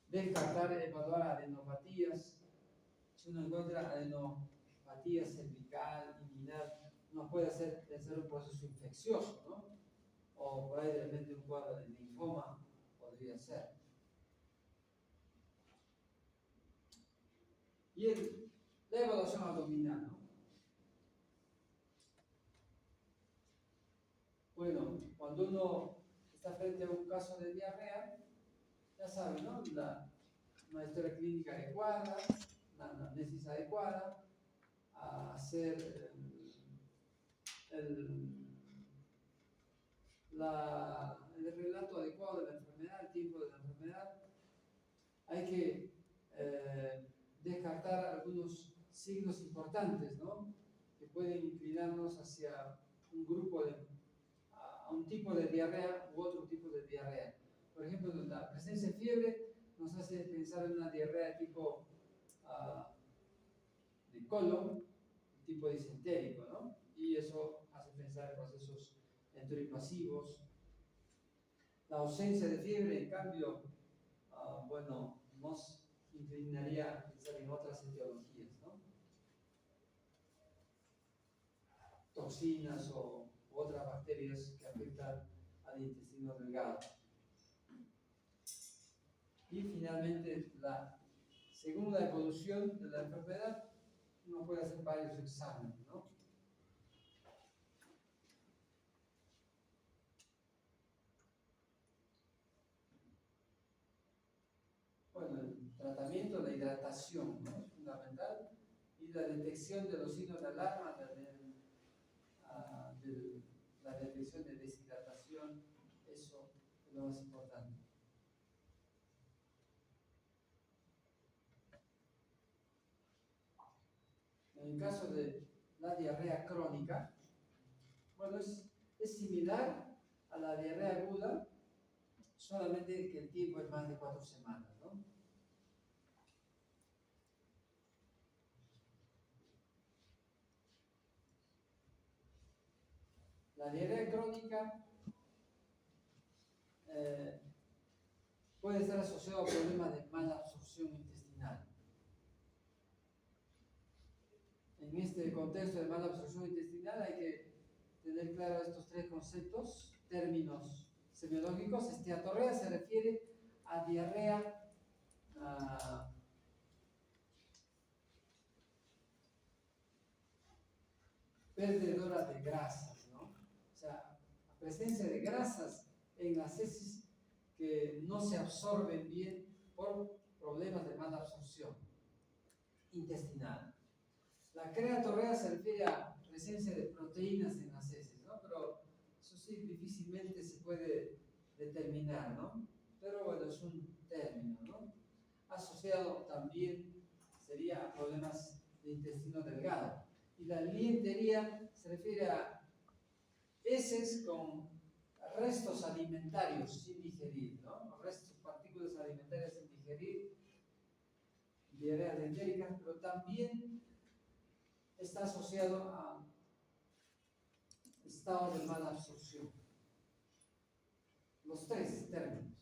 Descartar, evaluar adenopatías. Si uno encuentra adenopatía cervical, inguinal, no puede ser un proceso infeccioso, ¿no? O por ahí de repente un cuadro de linfoma podría ser. Y la evaluación abdominal, ¿no? Bueno, cuando uno está frente a un caso de diarrea, ya saben, ¿no? Una historia clínica adecuada, una anamnesis adecuada, hacer el relato adecuado de la enfermedad, el tiempo de la enfermedad. Hay que descartar algunos signos importantes, ¿no? Que pueden inclinarnos hacia a un tipo de diarrea u otro tipo de diarrea. Por ejemplo, la presencia de fiebre nos hace pensar en una diarrea tipo de colon, tipo disentérico, ¿no? Y eso hace pensar en procesos enteroinvasivos. La ausencia de fiebre, en cambio, bueno, nos inclinaría a pensar en otras etiologías, ¿no? Toxinas u otras bacterias que afectan al intestino delgado. Y finalmente, según la evolución de la enfermedad, uno puede hacer varios exámenes, ¿no? tratamiento, la hidratación, ¿no? Es fundamental, y la detección de los signos de alarma, la detección de deshidratación, eso es lo más importante. En el caso de la diarrea crónica, bueno, es similar a la diarrea aguda, solamente que el tiempo es más de 4 semanas, ¿no? La diarrea crónica puede estar asociada a problemas de mala absorción intestinal. En este contexto de mala absorción intestinal hay que tener claro estos 3 conceptos, términos semiológicos. Esteatorrea se refiere a diarrea perdedora de grasas, ¿no? O sea, presencia de grasas en las heces que no se absorben bien por problemas de mala absorción intestinal. La creatorrea se refiere a presencia de proteínas en las heces, ¿no? Pero eso sí, difícilmente se puede determinar, ¿no? Pero bueno, es un término, ¿no? Asociado también sería a problemas de intestino delgado. Y la lientería se refiere a heces con restos alimentarios sin digerir, ¿no? Restos, partículas alimentarias sin digerir, diarreas lientéricas, pero también está asociado a estados de mala absorción. Los 3 términos.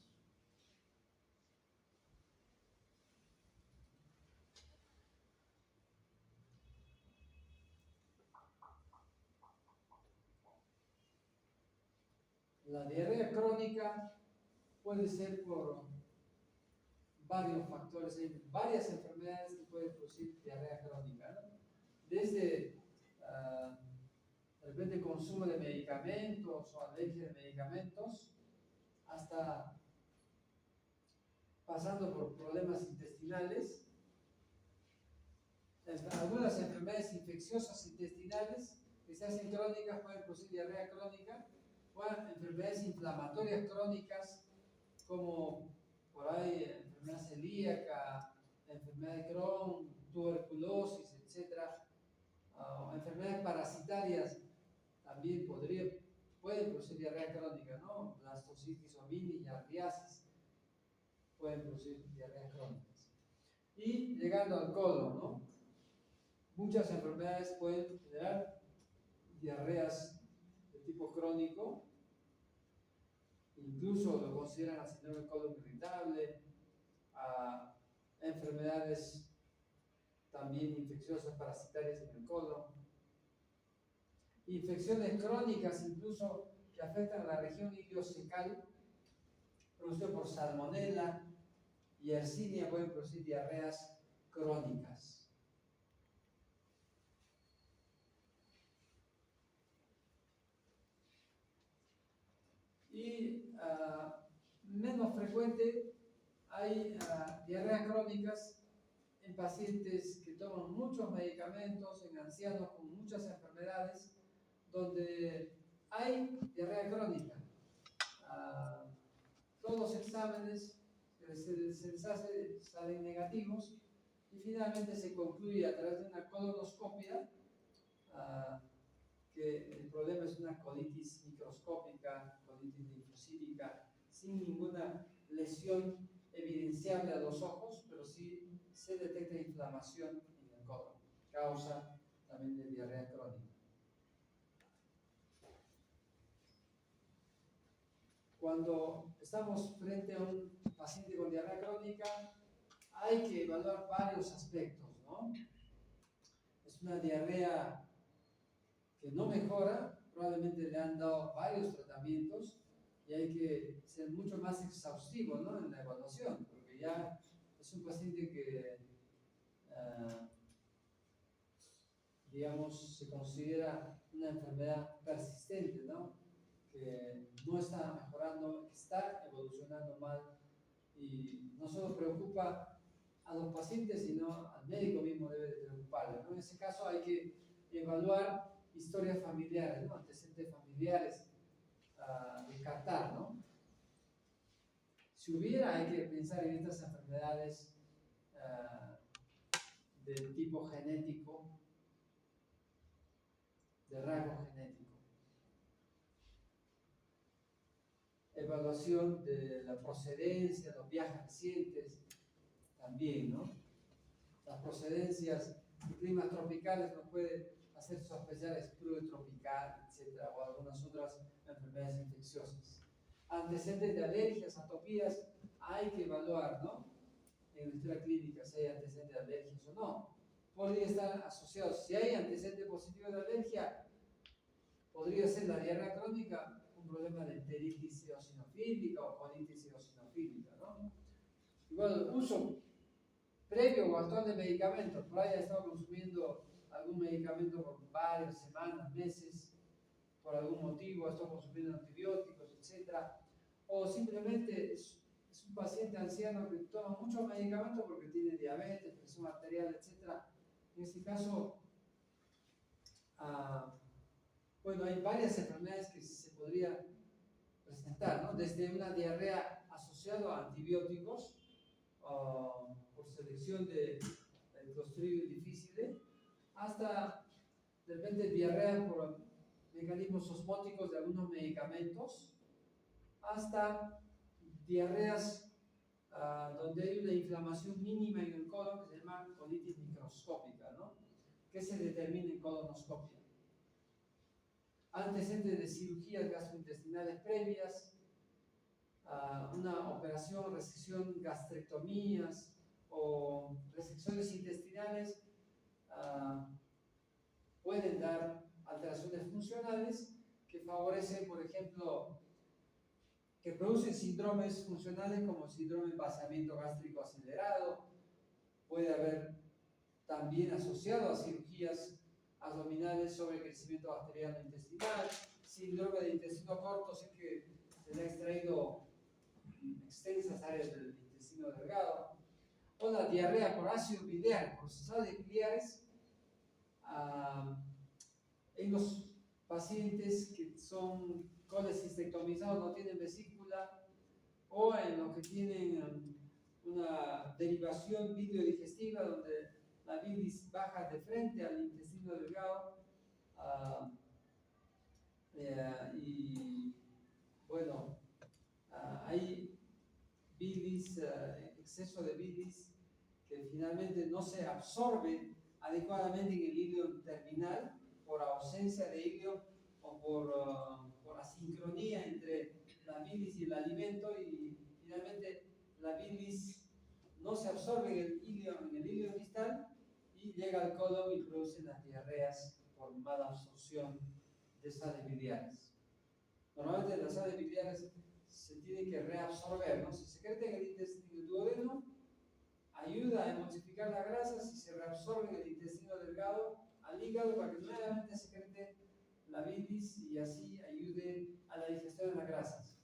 La diarrea crónica puede ser por varios factores, hay varias enfermedades que pueden producir diarrea crónica, ¿no? Desde de repente consumo de medicamentos o alergia de medicamentos, hasta pasando por problemas intestinales, algunas enfermedades infecciosas intestinales que se hacen crónicas pueden producir diarrea crónica, o enfermedades inflamatorias crónicas como por ahí enfermedad celíaca, enfermedad de Crohn, tuberculosis, etc. Enfermedades parasitarias también pueden producir diarrea crónica, ¿no? Blastocitis ovini, yardiasis pueden producir diarreas crónicas. Y llegando al colon, ¿no? Muchas enfermedades pueden generar diarreas de tipo crónico, incluso lo consideran a síndrome del colon irritable, a enfermedades también infecciosas parasitarias en el colon, infecciones crónicas incluso que afectan a la región iliocecal, producidas por salmonella y yersinia, pueden producir diarreas crónicas. Y menos frecuente hay diarreas crónicas en pacientes que toman muchos medicamentos, en ancianos con muchas enfermedades, donde hay diarrea crónica. Todos los exámenes que se les hace salen negativos y finalmente se concluye a través de una colonoscopia que el problema es una colitis microscópica, colitis linfocítica, sin ninguna lesión evidenciable a los ojos, pero sí se detecta inflamación en el colon, causa también de diarrea crónica. Cuando estamos frente a un paciente con diarrea crónica, hay que evaluar varios aspectos, ¿no? Es una diarrea que no mejora, probablemente le han dado varios tratamientos y hay que ser mucho más exhaustivo, ¿no? En la evaluación, porque ya es un paciente que, digamos, se considera una enfermedad persistente, ¿no? Que no está mejorando, está evolucionando mal y no solo preocupa a los pacientes, sino al médico mismo debe de preocuparle, ¿no? En ese caso hay que evaluar historias familiares, ¿no? Antecedentes familiares, descartar, ¿no? Si hubiera, hay que pensar en estas enfermedades del tipo genético, de rasgo genético. Evaluación de la procedencia, los viajes recientes, también, ¿no? Las procedencias de climas tropicales nos puede hacer sospechar escrudo tropical, etcétera, o algunas otras enfermedades infecciosas. Antecedentes de alergias, atopías, hay que evaluar, ¿no? En nuestra clínica si hay antecedentes de alergias o no. Podría estar asociado, si hay antecedentes positivos de alergia, podría ser la diarrea crónica un problema de enteritis eosinofílica o colitis eosinofílica, ¿no? Igual, uso previo o actual de medicamentos, por ahí ha estado consumiendo algún medicamento por varias semanas, meses, por algún motivo, ha estado consumiendo antibióticos, etc. O simplemente es un paciente anciano que toma muchos medicamentos porque tiene diabetes, presión arterial, etc. En este caso, bueno, hay varias enfermedades que se podría presentar, ¿no? Desde una diarrea asociada a antibióticos, por selección de Clostridium difficile, hasta de repente diarrea por mecanismos osmóticos de algunos medicamentos, hasta diarreas donde hay una inflamación mínima en el colon que se llama colitis microscópica, ¿no? Que se determina en colonoscopia. Antecedentes de cirugías gastrointestinales previas, una operación, resección, gastrectomías o resecciones intestinales pueden dar alteraciones funcionales que favorecen, por ejemplo, que producen síndromes funcionales como síndrome de vaciamiento gástrico acelerado. Puede haber también asociado a cirugías abdominales sobre crecimiento bacteriano intestinal, síndrome de intestino corto, sin que se le ha extraído extensas áreas del intestino delgado, o la diarrea por ácido biliar, por sales biliares, en los pacientes que son colecistectomizados, no tienen vesícula, o en los que tienen una derivación biliodigestiva donde la bilis baja de frente al intestino delgado, y bueno, hay bilis, exceso de bilis que finalmente no se absorbe adecuadamente en el ileum terminal por ausencia de ileum o por asincronía entre la bilis y el alimento, y finalmente la bilis no se absorbe en el ileum distal y llega al colon y produce las diarreas por mala absorción de sales biliares. Normalmente las sales biliares se tienen que reabsorber, ¿no? Si se secreta en el intestino duodeno, ayuda a emulsificar las grasas y se reabsorbe en el intestino delgado al hígado para que nuevamente secrete la bilis y así ayude a la digestión de las grasas.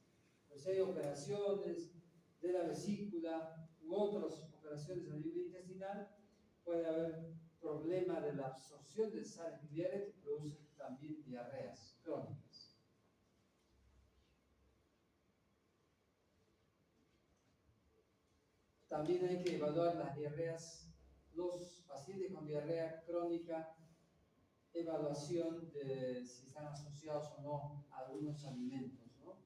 Pues hay operaciones de la vesícula u otras operaciones a nivel intestinal, puede haber problema de la absorción de sales biliares que producen también diarreas crónicas. También hay que evaluar las diarreas, los pacientes con diarrea crónica, evaluación de si están asociados o no a algunos alimentos, ¿no?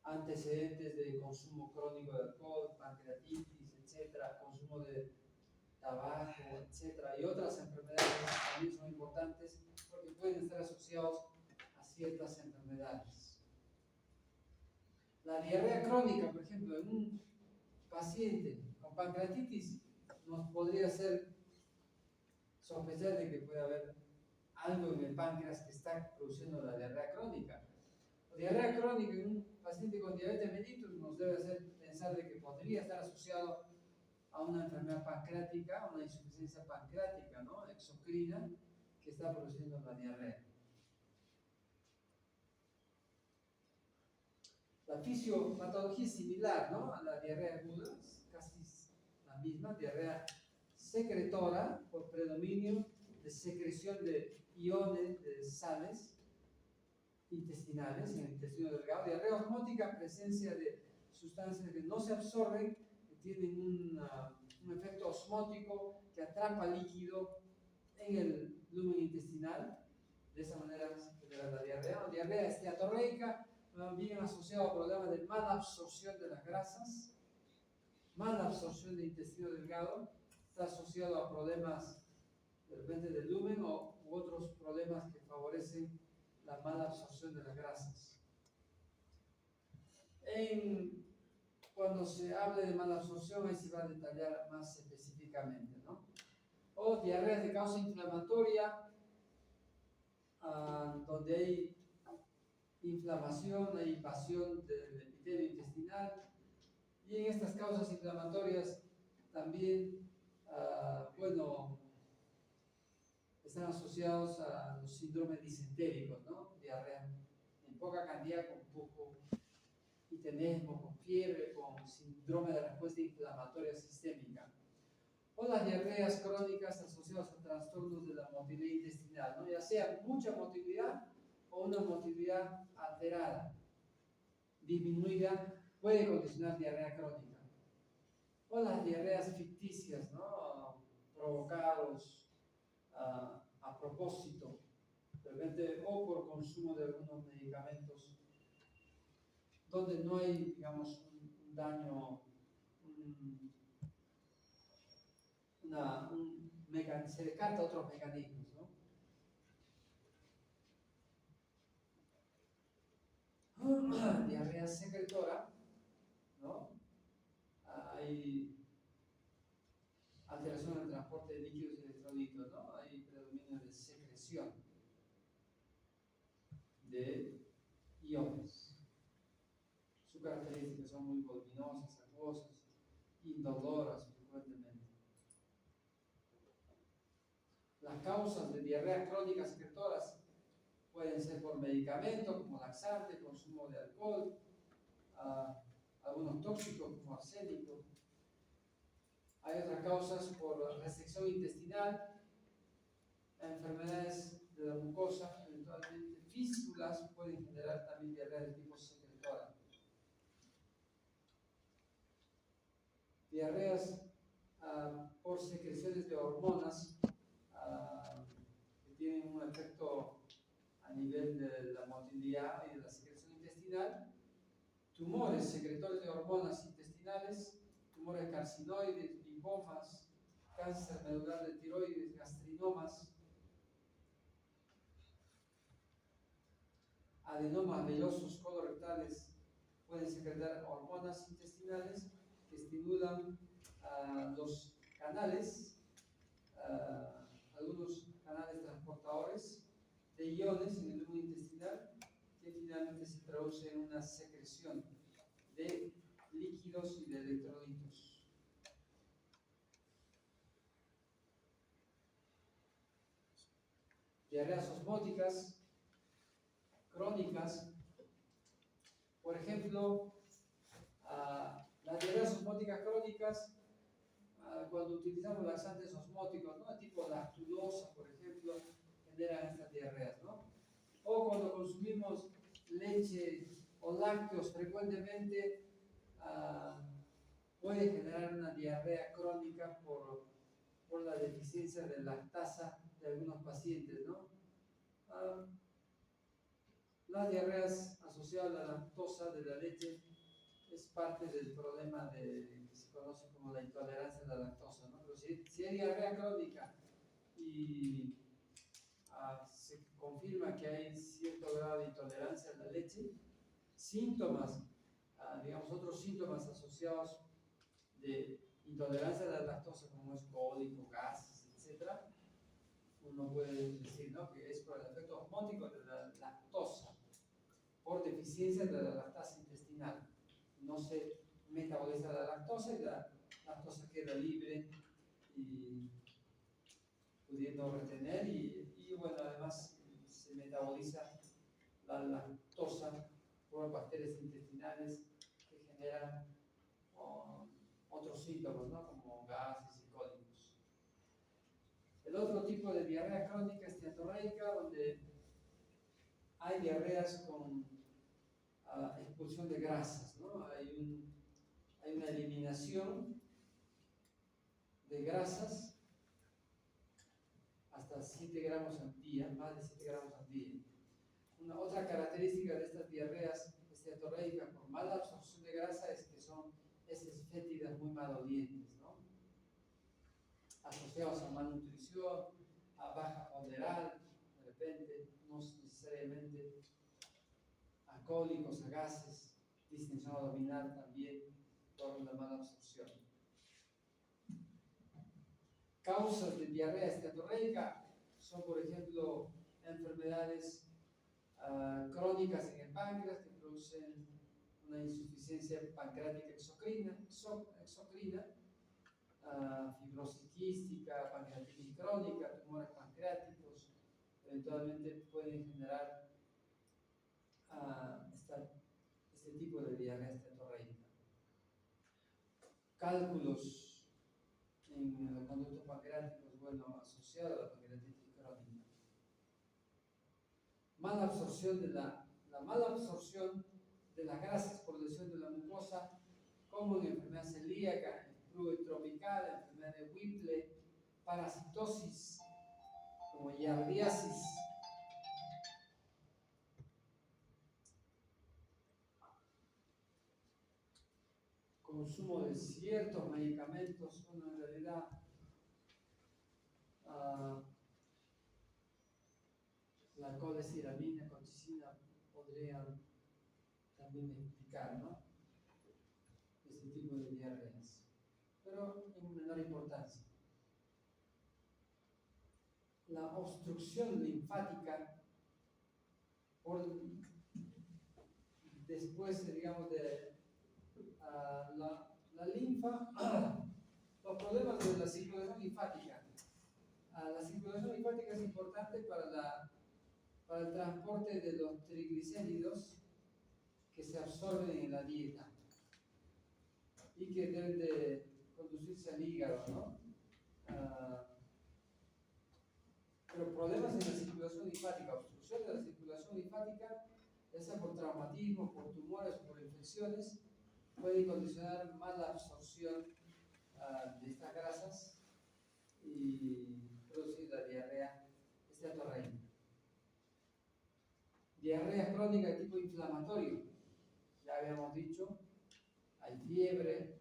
Antecedentes de consumo crónico de alcohol, pancreatitis, etcétera, consumo de tabaco, etcétera, y otras enfermedades también son importantes porque pueden estar asociados a ciertas enfermedades. La diarrea crónica, por ejemplo, en un paciente con pancreatitis nos podría hacer sospechar de que puede haber algo en el páncreas que está produciendo la diarrea crónica. La diarrea crónica en un paciente con diabetes mellitus nos debe hacer pensar de que podría estar asociado a una enfermedad pancreática, a una insuficiencia pancreática, ¿no? Exocrina, que está produciendo la diarrea. La fisiopatología es similar, ¿no? A la diarrea aguda, es casi la misma, diarrea secretora por predominio de secreción de iones, de sales intestinales en el intestino delgado. Diarrea osmótica, presencia de sustancias que no se absorben, que tienen un efecto osmótico que atrapa líquido en el lumen intestinal. De esa manera se genera la diarrea. La diarrea esteatorreica, bien asociado a problemas de mala absorción de las grasas, mala absorción de intestino delgado, está asociado a problemas de repente del lumen u otros problemas que favorecen la mala absorción de las grasas. Cuando se hable de mala absorción, ahí se va a detallar más específicamente, ¿no? O diarreas de causa inflamatoria, donde hay inflamación, hay invasión del epitelio intestinal, y en estas causas inflamatorias también, bueno, están asociados a los síndromes disentéricos, ¿no? Diarrea en poca cantidad, con poco, y tenesmo, con fiebre, con síndrome de respuesta inflamatoria sistémica. O las diarreas crónicas asociadas a trastornos de la motilidad intestinal, ¿no? Ya sea mucha motilidad o una motilidad alterada, disminuida, puede condicionar diarrea crónica. O las diarreas ficticias, ¿no? Provocados a propósito, de repente, o por consumo de algunos medicamentos, donde no hay, digamos, un daño, se descarta otros mecanismos, ¿no? Diarrea secretora, ¿no? Hay alteración en el transporte de líquidos y electrolitos, ¿no? Hay predominio de secreción de iones. Sus características son muy voluminosas, acuosas, indoloras frecuentemente. Las causas de diarreas crónicas secretoras pueden ser por medicamentos como laxante, consumo de alcohol, algunos tóxicos como arsénico. Hay otras causas por resección intestinal, enfermedades de la mucosa, eventualmente fístulas pueden generar también diarrea de tipo secretora. Diarreas por secreciones de hormonas que tienen un efecto a nivel de la motilidad y de la secreción intestinal. Tumores secretores de hormonas intestinales, tumores carcinoides, linfomas, cáncer medular de tiroides, gastrinomas, adenomas vellosos colorectales pueden secretar hormonas intestinales que estimulan los canales, algunos canales transportadores de iones en el lumen intestinal, que finalmente se traduce en una secreción de líquidos y de electrolitos. Diarreas osmóticas crónicas, por ejemplo, las diarreas osmóticas crónicas, cuando utilizamos laxantes osmóticos, ¿no? Tipo lactulosa, por ejemplo, generan estas diarreas, ¿no? O cuando consumimos leche o lácteos frecuentemente, puede generar una diarrea crónica por la deficiencia de lactasa de algunos pacientes, ¿no? Las diarreas asociadas a la lactosa de la leche es parte del problema que se conoce como la intolerancia a la lactosa, ¿no? Pero si hay diarrea crónica y se confirma que hay cierto grado de intolerancia a la leche, síntomas, digamos, otros síntomas asociados de intolerancia a la lactosa, como es cólico, gases, etc., uno puede decir, ¿no?, que es por el efecto osmótico de la lactosa, por deficiencia de la lactasa intestinal. No se metaboliza la lactosa y la lactosa queda libre y pudiendo retener y bueno, además se metaboliza la lactosa por bacterias intestinales. intestinales que generan otros síntomas, ¿no? Como gases y cólicos. El otro tipo de diarrea crónica es diarreica, donde hay diarreas con expulsión de grasas, ¿no? Hay una eliminación de grasas hasta 7 gramos al día, más de 7 gramos al día. Una otra característica de estas diarreas esteatorreicas por mala absorción de grasa es que son heces fétidas muy malolientes, ¿no? Asociados a malnutrición, a baja ponderal, de repente, no necesariamente a cólicos, a gases, distensión abdominal también por la mala absorción. Causas de diarrea esteatorreica son, por ejemplo, enfermedades crónicas en el páncreas que producen una insuficiencia pancreática exocrina, fibrosis quística, pancreatitis crónica, tumores pancreáticos, eventualmente pueden generar este tipo de diarrea esteatorreica. Cálculos en los conductos pancreáticos, bueno, asociado a la pancreatitis crónica. Mala absorción la mala absorción de las grasas por lesión de la mucosa, como en enfermedad celíaca, flujo tropical, enfermedad de Whipple, parasitosis, como yardiasis. Consumo de ciertos medicamentos, bueno, en realidad la coleciramina, colchicina podrían también explicar, ¿no? Este tipo de diarreas, pero en menor importancia. La obstrucción linfática después, digamos, de la linfa, los problemas de la circulación linfática. La circulación linfática es importante para el transporte de los triglicéridos que se absorben en la dieta y que deben de conducirse al hígado, ¿no? Pero problemas en la circulación linfática, obstrucción de la circulación linfática, ya sea por traumatismo, por tumores o por infecciones, pueden condicionar mala absorción de estas grasas y producir la diarrea esteatorreica. Diarrea crónica de tipo inflamatorio, ya habíamos dicho, hay fiebre,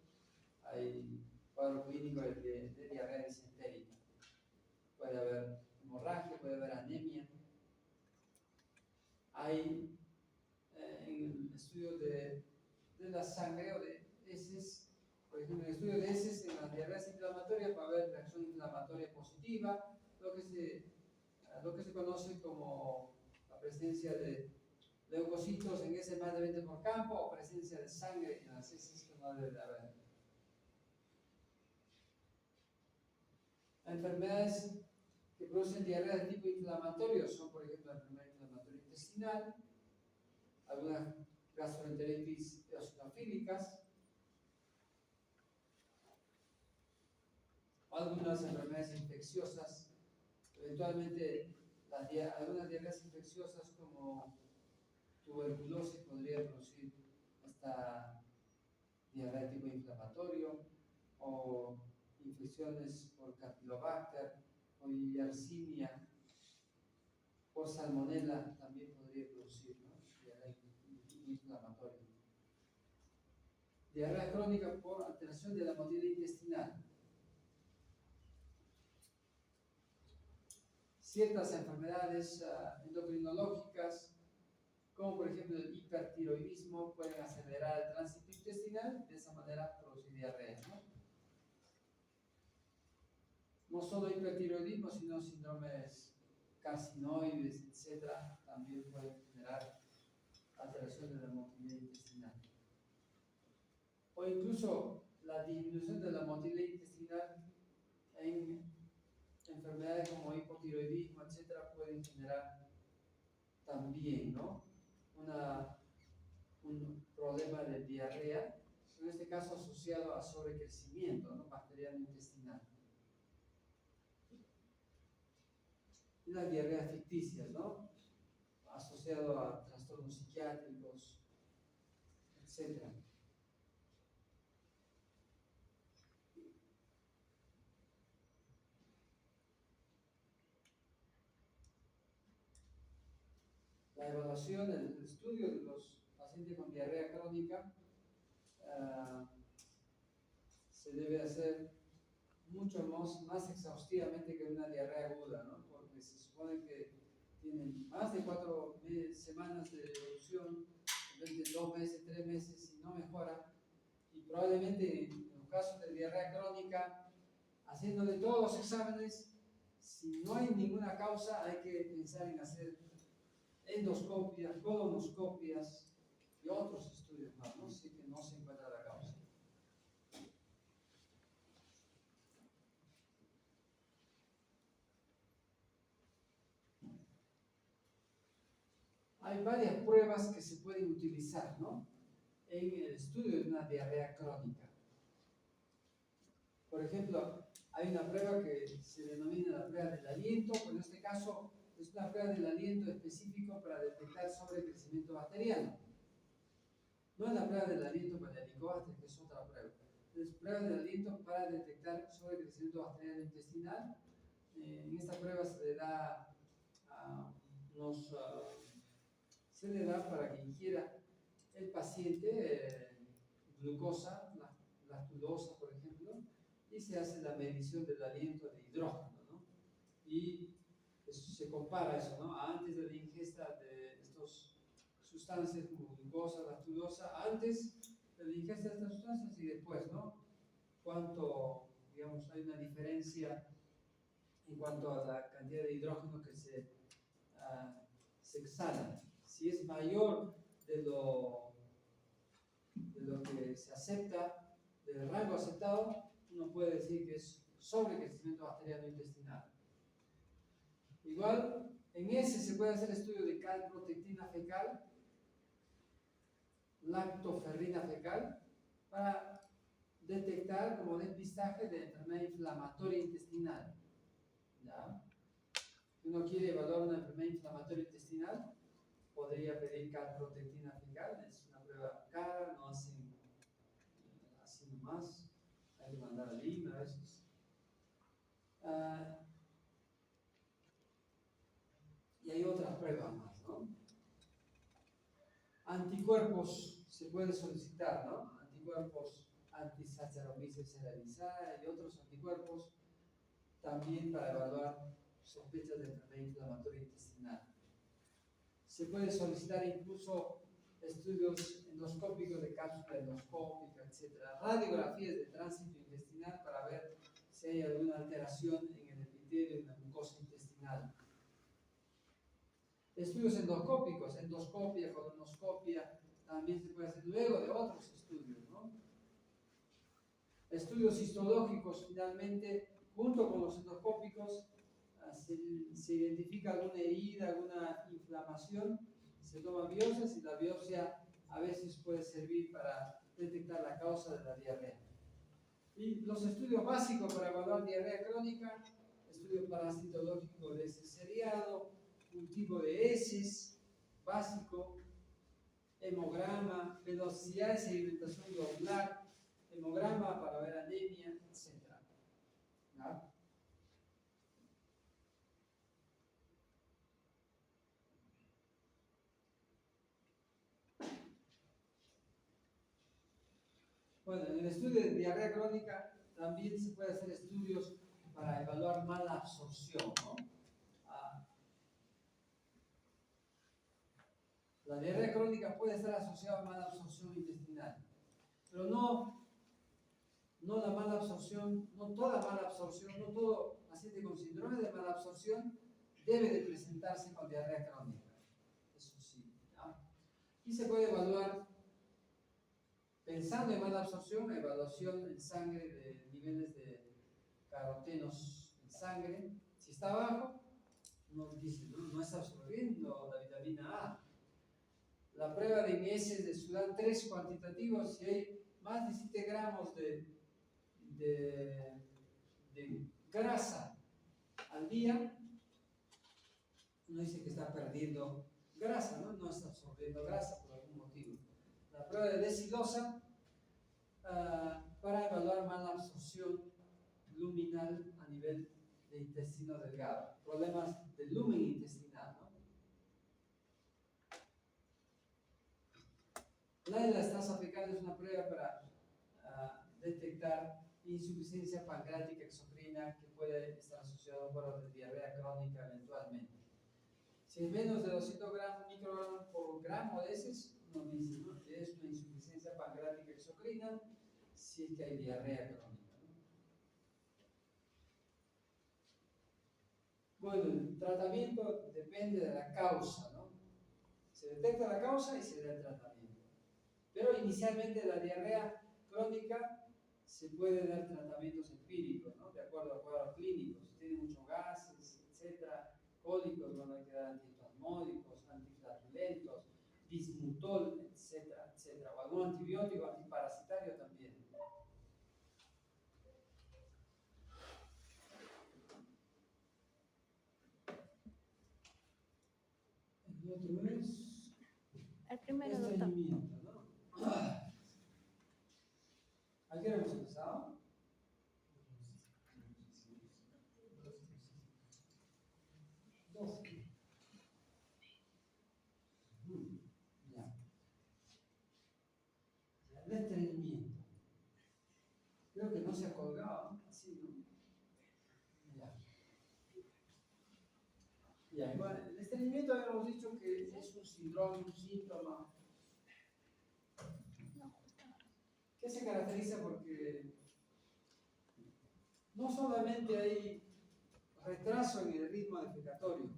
hay cuadro clínico de diarrea disentérica, puede haber hemorragia, puede haber anemia. Hay en el estudio de la sangre o de heces, por ejemplo, en el estudio de heces en las diarreas inflamatorias va a haber reacción inflamatoria positiva, lo que se conoce como la presencia de leucocitos en heces más de 20 por campo o presencia de sangre en las heces que no debe de haber. Enfermedades que producen diarrea de tipo inflamatorio son, por ejemplo, la enfermedad inflamatoria intestinal, algunas gastroenteritis eosinofílicas, algunas enfermedades infecciosas, eventualmente algunas diarreas infecciosas como tuberculosis podría producir esta diarrea de tipo inflamatorio, o infecciones por Campylobacter o Yersinia, por salmonella también podría producir, ¿no? Diarrea inflamatoria. Diarrea crónica por alteración de la motilidad intestinal. Ciertas enfermedades endocrinológicas, como por ejemplo el hipertiroidismo, pueden acelerar el tránsito intestinal y de esa manera producir diarrea, ¿no? No solo hipertiroidismo, sino síndromes carcinoides, etcétera, también pueden generar alteración de la motilidad intestinal. O incluso la disminución de la motilidad intestinal en enfermedades como hipotiroidismo, etcétera, pueden generar también, ¿no? problema de diarrea, en este caso asociado a sobrecrecimiento, ¿no?, bacteriano intestinal. Y las diarreas ficticias, ¿no?, asociado a trastornos psiquiátricos, etc. La evaluación, el estudio de los pacientes con diarrea crónica se debe hacer mucho más exhaustivamente que una diarrea aguda, ¿no?, porque se supone que tienen más de 4 semanas de evolución, en vez de 2 meses, 3 meses, y no mejora. Y probablemente en los casos de diarrea crónica, haciéndole todos los exámenes, si no hay ninguna causa, hay que pensar en hacer endoscopias, colonoscopias y otros estudios más, ¿no?, si que no se encuentra la causa. Hay varias pruebas que se pueden utilizar, ¿no?, en el estudio de una diarrea crónica. Por ejemplo, hay una prueba que se denomina la prueba del aliento, pero en este caso es una prueba del aliento específico para detectar sobrecrecimiento bacteriano. No es la prueba del aliento para el Helicobacter, que es otra prueba. Es prueba del aliento para detectar sobrecrecimiento bacteriano intestinal. En esta prueba se le da para que ingiera el paciente glucosa, lactulosa, por ejemplo, y se hace la medición del aliento de hidrógeno, ¿no? Y se compara eso, ¿no?, antes de la ingesta de estas sustancias como glucosa, lactulosa, antes de la ingesta de estas sustancias y después, ¿no? Cuánto, digamos, hay una diferencia en cuanto a la cantidad de hidrógeno que se exhala. Si es mayor de lo que se acepta, del rango aceptado, uno puede decir que es sobrecrecimiento bacteriano intestinal. Igual, en ese se puede hacer estudio de calprotectina fecal, lactoferrina fecal, para detectar como depistaje de enfermedad inflamatoria intestinal. ¿Ya? Si uno quiere evaluar una enfermedad inflamatoria intestinal, podría pedir calprotectina fecal. Es una prueba cara, no hacen así nomás, hay que mandar a Lima a veces. Y hay otras pruebas más, ¿no? Anticuerpos se puede solicitar, ¿no? Anticuerpos anti-Saccharomyces cerevisiae y otros anticuerpos también para evaluar sospechas de enfermedad inflamatoria intestinal. Se puede solicitar incluso estudios endoscópicos de cápsula endoscópica, etc. Radiografías de tránsito intestinal para ver si hay alguna alteración en el epitelio, en la mucosa intestinal. Estudios endoscópicos, endoscopia, colonoscopia, también se puede hacer luego de otros estudios, ¿no? Estudios histológicos, finalmente, junto con los endoscópicos, se identifica alguna herida, alguna inflamación, se toman biopsias y la biopsia a veces puede servir para detectar la causa de la diarrea. Y los estudios básicos para evaluar diarrea crónica: estudio parasitológico de heces seriado, cultivo de heces básico, hemograma, velocidad de sedimentación globular, hemograma para ver anemia, etc. ¿No? Bueno, en el estudio de diarrea crónica también se puede hacer estudios para evaluar mala absorción, ¿no? La diarrea crónica puede estar asociada a mala absorción intestinal, pero no la mala absorción, no toda mala absorción, no todo paciente con síndrome de mala absorción debe de presentarse con diarrea crónica. Eso sí, ¿ya? Y se puede evaluar, pensando en mala absorción, evaluación en sangre de niveles de carotenos en sangre. Si está bajo, nos dice, no está absorbiendo la vitamina A. la prueba de INS se dan 3 cuantitativos. Si hay más de 7 gramos de grasa al día, uno dice que está perdiendo grasa, ¿no? No está absorbiendo grasa por algún motivo. La prueba de desilosa para evaluar mala absorción luminal a nivel de intestino delgado, problemas de lumen intestinal, ¿no? La de las tasas fecales es una prueba para detectar insuficiencia pancreática exocrina que puede estar asociada a un cuadro de diarrea crónica eventualmente. Si es menos de 200 microgramos por gramo de heces, uno dice, ¿no?, que es una insuficiencia pancreática exocrina si es que hay diarrea crónica, ¿no? Bueno, el tratamiento depende de la causa, ¿no? Se detecta la causa y se da el tratamiento. Pero inicialmente la diarrea crónica se puede dar tratamientos empíricos, ¿no? De acuerdo a cuadros clínicos. Si tiene muchos gases, etcétera, cólicos, van a quedar antiespasmódicos, antiflatulentos, bismutol, etcétera, etcétera. O algún antibiótico antiparasitario también. El otro es El primero, doctor. estreñimiento, ¿no? ¿A qué hora hemos empezado? Ya. El estreñimiento. Creo que no se ha colgado, ¿no? Así, ¿no? Ya. Ya, igual, el estreñimiento habíamos dicho que es un síndrome, un síntoma que se caracteriza porque no solamente hay retraso en el ritmo defecatorio,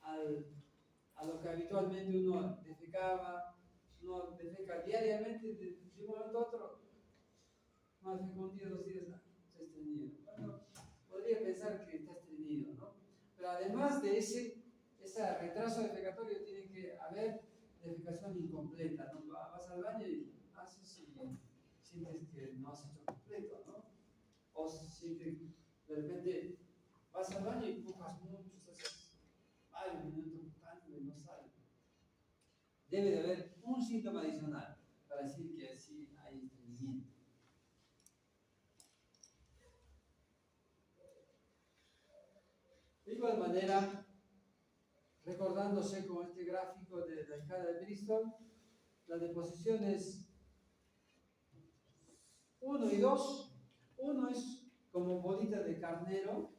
a lo que habitualmente uno defecaba, uno defeca diariamente, de un momento a otro, no defeca un día, 2 días, está estreñido. Bueno, podría pensar que está estreñido, ¿no? Pero además de ese retraso defecatorio, tiene que haber defecación incompleta, ¿no? Vas al baño y haces y sientes que no has hecho completo, ¿no? O sientes, de repente vas al baño y empujas mucho, haces varios minutos empujando y no sale. Debe de haber un síntoma adicional para decir que sí hay estreñimiento. De igual manera, recordándose con este gráfico de la escala de Bristol, las deposiciones 1 y 2, 1 es como bolita de carnero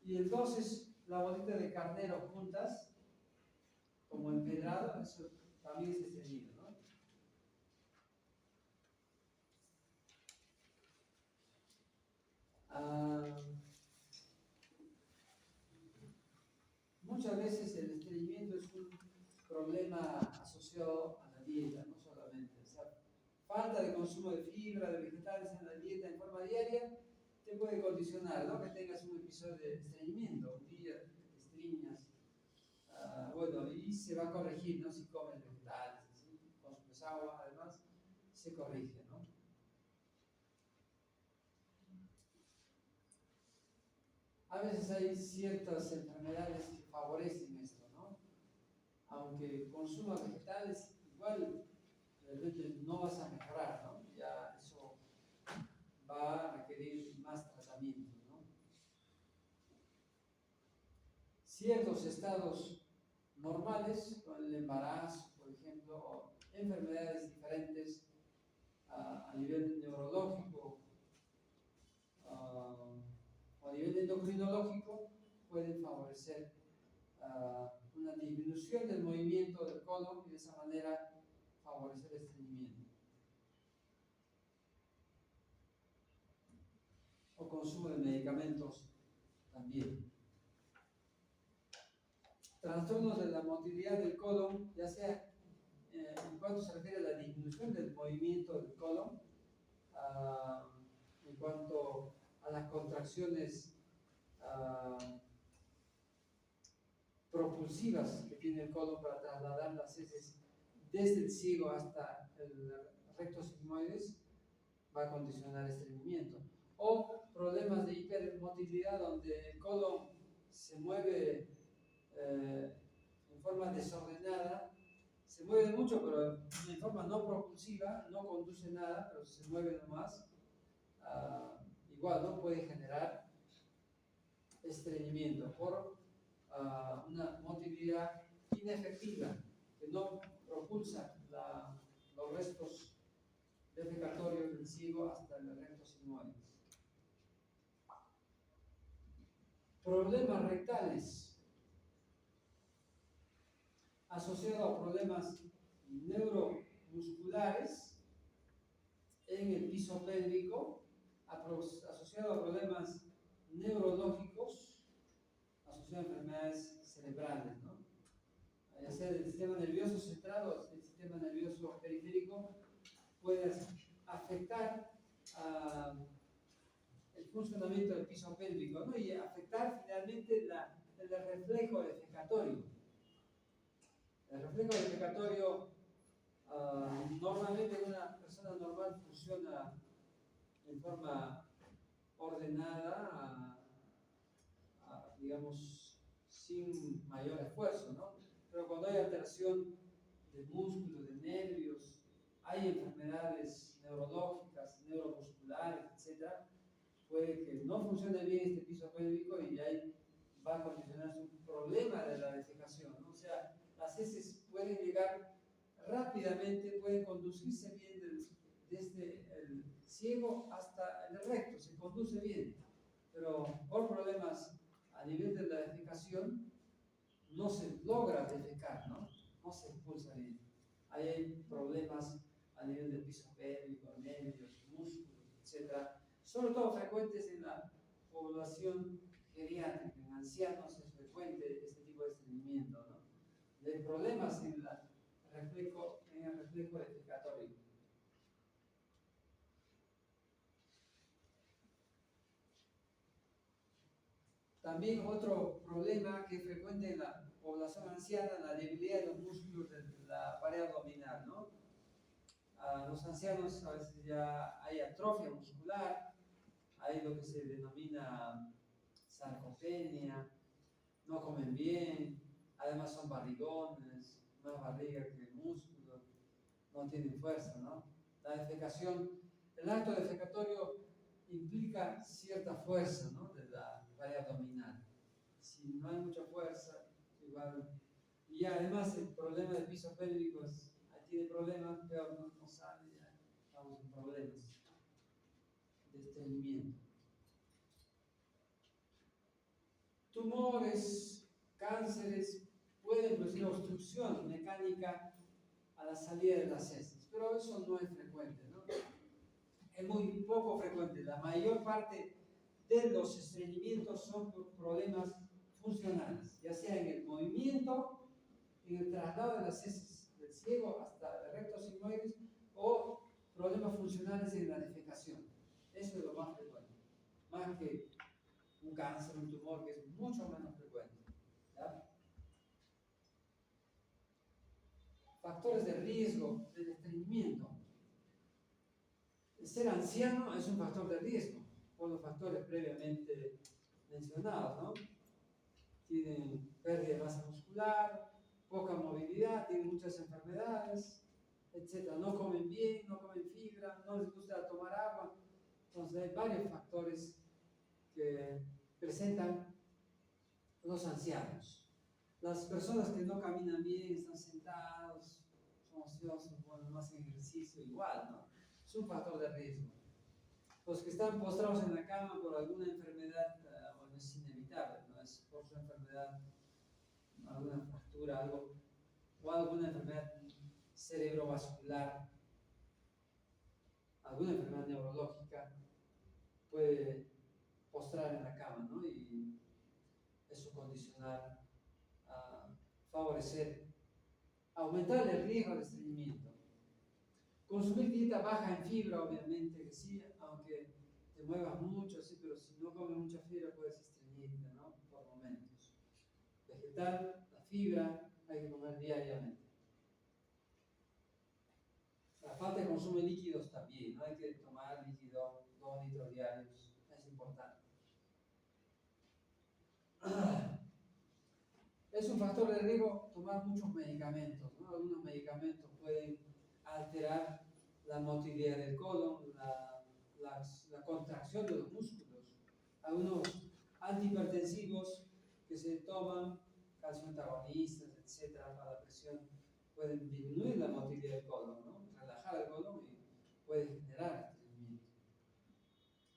y el 2 es la bolita de carnero juntas, como empedrado, eso también es estreñido, ¿no? Muchas veces el estreñimiento es un problema asociado a la dieta, no solamente. O sea, falta de consumo de fibra, de vegetales en la dieta en forma diaria, te puede condicionar, ¿no? Que tengas un episodio de estreñimiento, un día que te estreñas. Bueno, y se va a corregir, ¿no? Si comes vegetales, ¿sí? Consumes agua, además, se corrige, ¿no? A veces hay ciertas enfermedades que favorecen esto, ¿no? Aunque consumas vegetales, igual realmente no vas a mejorar, ¿no? Ya eso va a requerir más tratamiento, ¿no? Ciertos estados normales, con el embarazo, por ejemplo, o enfermedades diferentes a nivel neurológico, o a nivel endocrinológico, pueden favorecer una disminución del movimiento del colon y de esa manera favorecer el estreñimiento. O consumo de medicamentos también. Trastornos de la motilidad del colon, ya sea en cuanto se refiere a la disminución del movimiento del colon, en cuanto a las contracciones propulsivas que tiene el colon para trasladar las heces desde el ciego hasta el recto sigmoides va a condicionar estreñimiento. O problemas de hipermotilidad donde el colon se mueve en forma desordenada, se mueve mucho, pero en forma no propulsiva, no conduce nada, pero se mueve nomás. Igual, ¿no? Puede generar estreñimiento por una motilidad inefectiva que no propulsa los restos defecatorios del ciego hasta el recto sigmoides. Problemas rectales asociados a problemas neuromusculares en el piso pélvico, asociado a problemas neurológicos, asociado a enfermedades cerebrales, ¿no? Ya sea del sistema nervioso central o del sistema nervioso periférico, puede afectar el funcionamiento del piso pélvico, ¿no? Y afectar finalmente el reflejo defecatorio. El reflejo defecatorio normalmente en una persona normal funciona en forma ordenada, digamos, sin mayor esfuerzo, ¿no? Pero cuando hay alteración de músculos, de nervios, hay enfermedades neurológicas, neuromusculares, etc., puede que no funcione bien este piso pélvico y ahí va a condicionarse un problema de la defecación, ¿no? O sea, las heces pueden llegar rápidamente, pueden conducirse bien desde el ciego hasta el recto, se conduce bien, pero por problemas a nivel de la defecación no se logra defecar, ¿no? No se expulsa bien. Ahí hay problemas a nivel del piso pélvico, nervios, músculos, etc. Sobre todo frecuentes en la población geriátrica, en ancianos es frecuente este tipo de estreñimiento, ¿no? De problemas en el reflejo defecatorio. También otro problema que es frecuente en la población anciana, la debilidad de los músculos de la pared abdominal, ¿no? A los ancianos a veces ya hay atrofia muscular, hay lo que se denomina sarcopenia, no comen bien, además son barrigones, más barriga que músculo, no tienen fuerza, ¿no? La defecación, el acto defecatorio implica cierta fuerza, ¿no? De la pared abdominal. Si no hay mucha fuerza, igual. Y además el problema del piso pélvico tiene problemas, pero no sale, ya estamos en problemas de estreñimiento. Tumores, cánceres pueden producir obstrucción mecánica a la salida de las heces, pero eso no es frecuente, ¿no? Es muy poco frecuente. La mayor parte de los estreñimientos son por problemas funcionales, ya sea en el movimiento, en el traslado de las heces del ciego hasta el recto sigmoides o problemas funcionales en la defecación. Eso es lo más frecuente, más que un cáncer, un tumor, que es mucho menos frecuente, ¿ya? Factores de riesgo del estreñimiento. El ser anciano es un factor de riesgo, por los factores previamente mencionados, ¿no? Tienen pérdida de masa muscular, poca movilidad, tienen muchas enfermedades, etc. No comen bien, no comen fibra, no les gusta tomar agua. Entonces hay varios factores que presentan los ancianos. Las personas que no caminan bien, están sentados, son ociosos, bueno, no hacen ejercicio, igual, ¿no? Es un factor de riesgo. Los que están postrados en la cama por alguna enfermedad, bueno, es inevitable, ¿no? Es por su enfermedad, alguna fractura, algo, o alguna enfermedad cerebrovascular, alguna enfermedad neurológica, puede postrar en la cama, ¿no? Y eso condicionar, favorecer, aumentar el riesgo de estreñimiento. Consumir dieta baja en fibra, obviamente que sí, aunque te muevas mucho, sí, pero si no comes mucha fibra puedes estreñirte, ¿no? Por momentos. Vegetal, la fibra, hay que comer diariamente. aparte consume líquidos también, no hay que tomar líquido 2 litros diarios, es importante. Es un factor de riesgo tomar muchos medicamentos, ¿no? Algunos medicamentos pueden alterar la motilidad del colon, la contracción de los músculos. Algunos antihipertensivos que se toman, calcio antagonistas, etcétera, para la presión, pueden disminuir la motilidad del colon, ¿no? Relajar el colon y puede generar estreñimiento.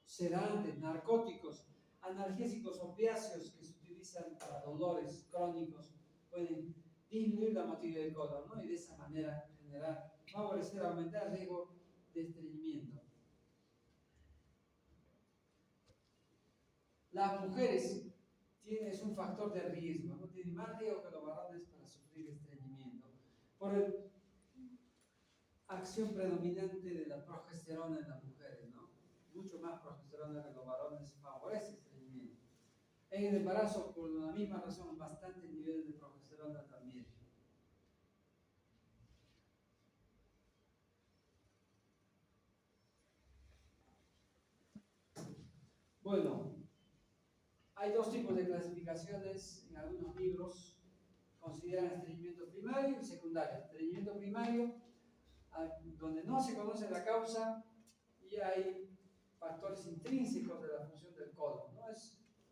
Sedantes, narcóticos, analgésicos opiáceos que se utilizan para dolores crónicos pueden disminuir la motilidad del colon, ¿no? Y de esa manera favorecer, aumentar el riesgo de estreñimiento. Las mujeres es un factor de riesgo, ¿no? Tienen más riesgo que los varones para sufrir estreñimiento por la acción predominante de la progesterona en las mujeres, ¿no? Mucho más progesterona que los varones favorece estreñimiento. En el embarazo, por la misma razón, bastantes niveles de progesterona también. Bueno, hay dos tipos de clasificaciones en algunos libros. Consideran estreñimiento primario y secundario. Estreñimiento primario, donde no se conoce la causa y hay factores intrínsecos de la función del colon, ¿no?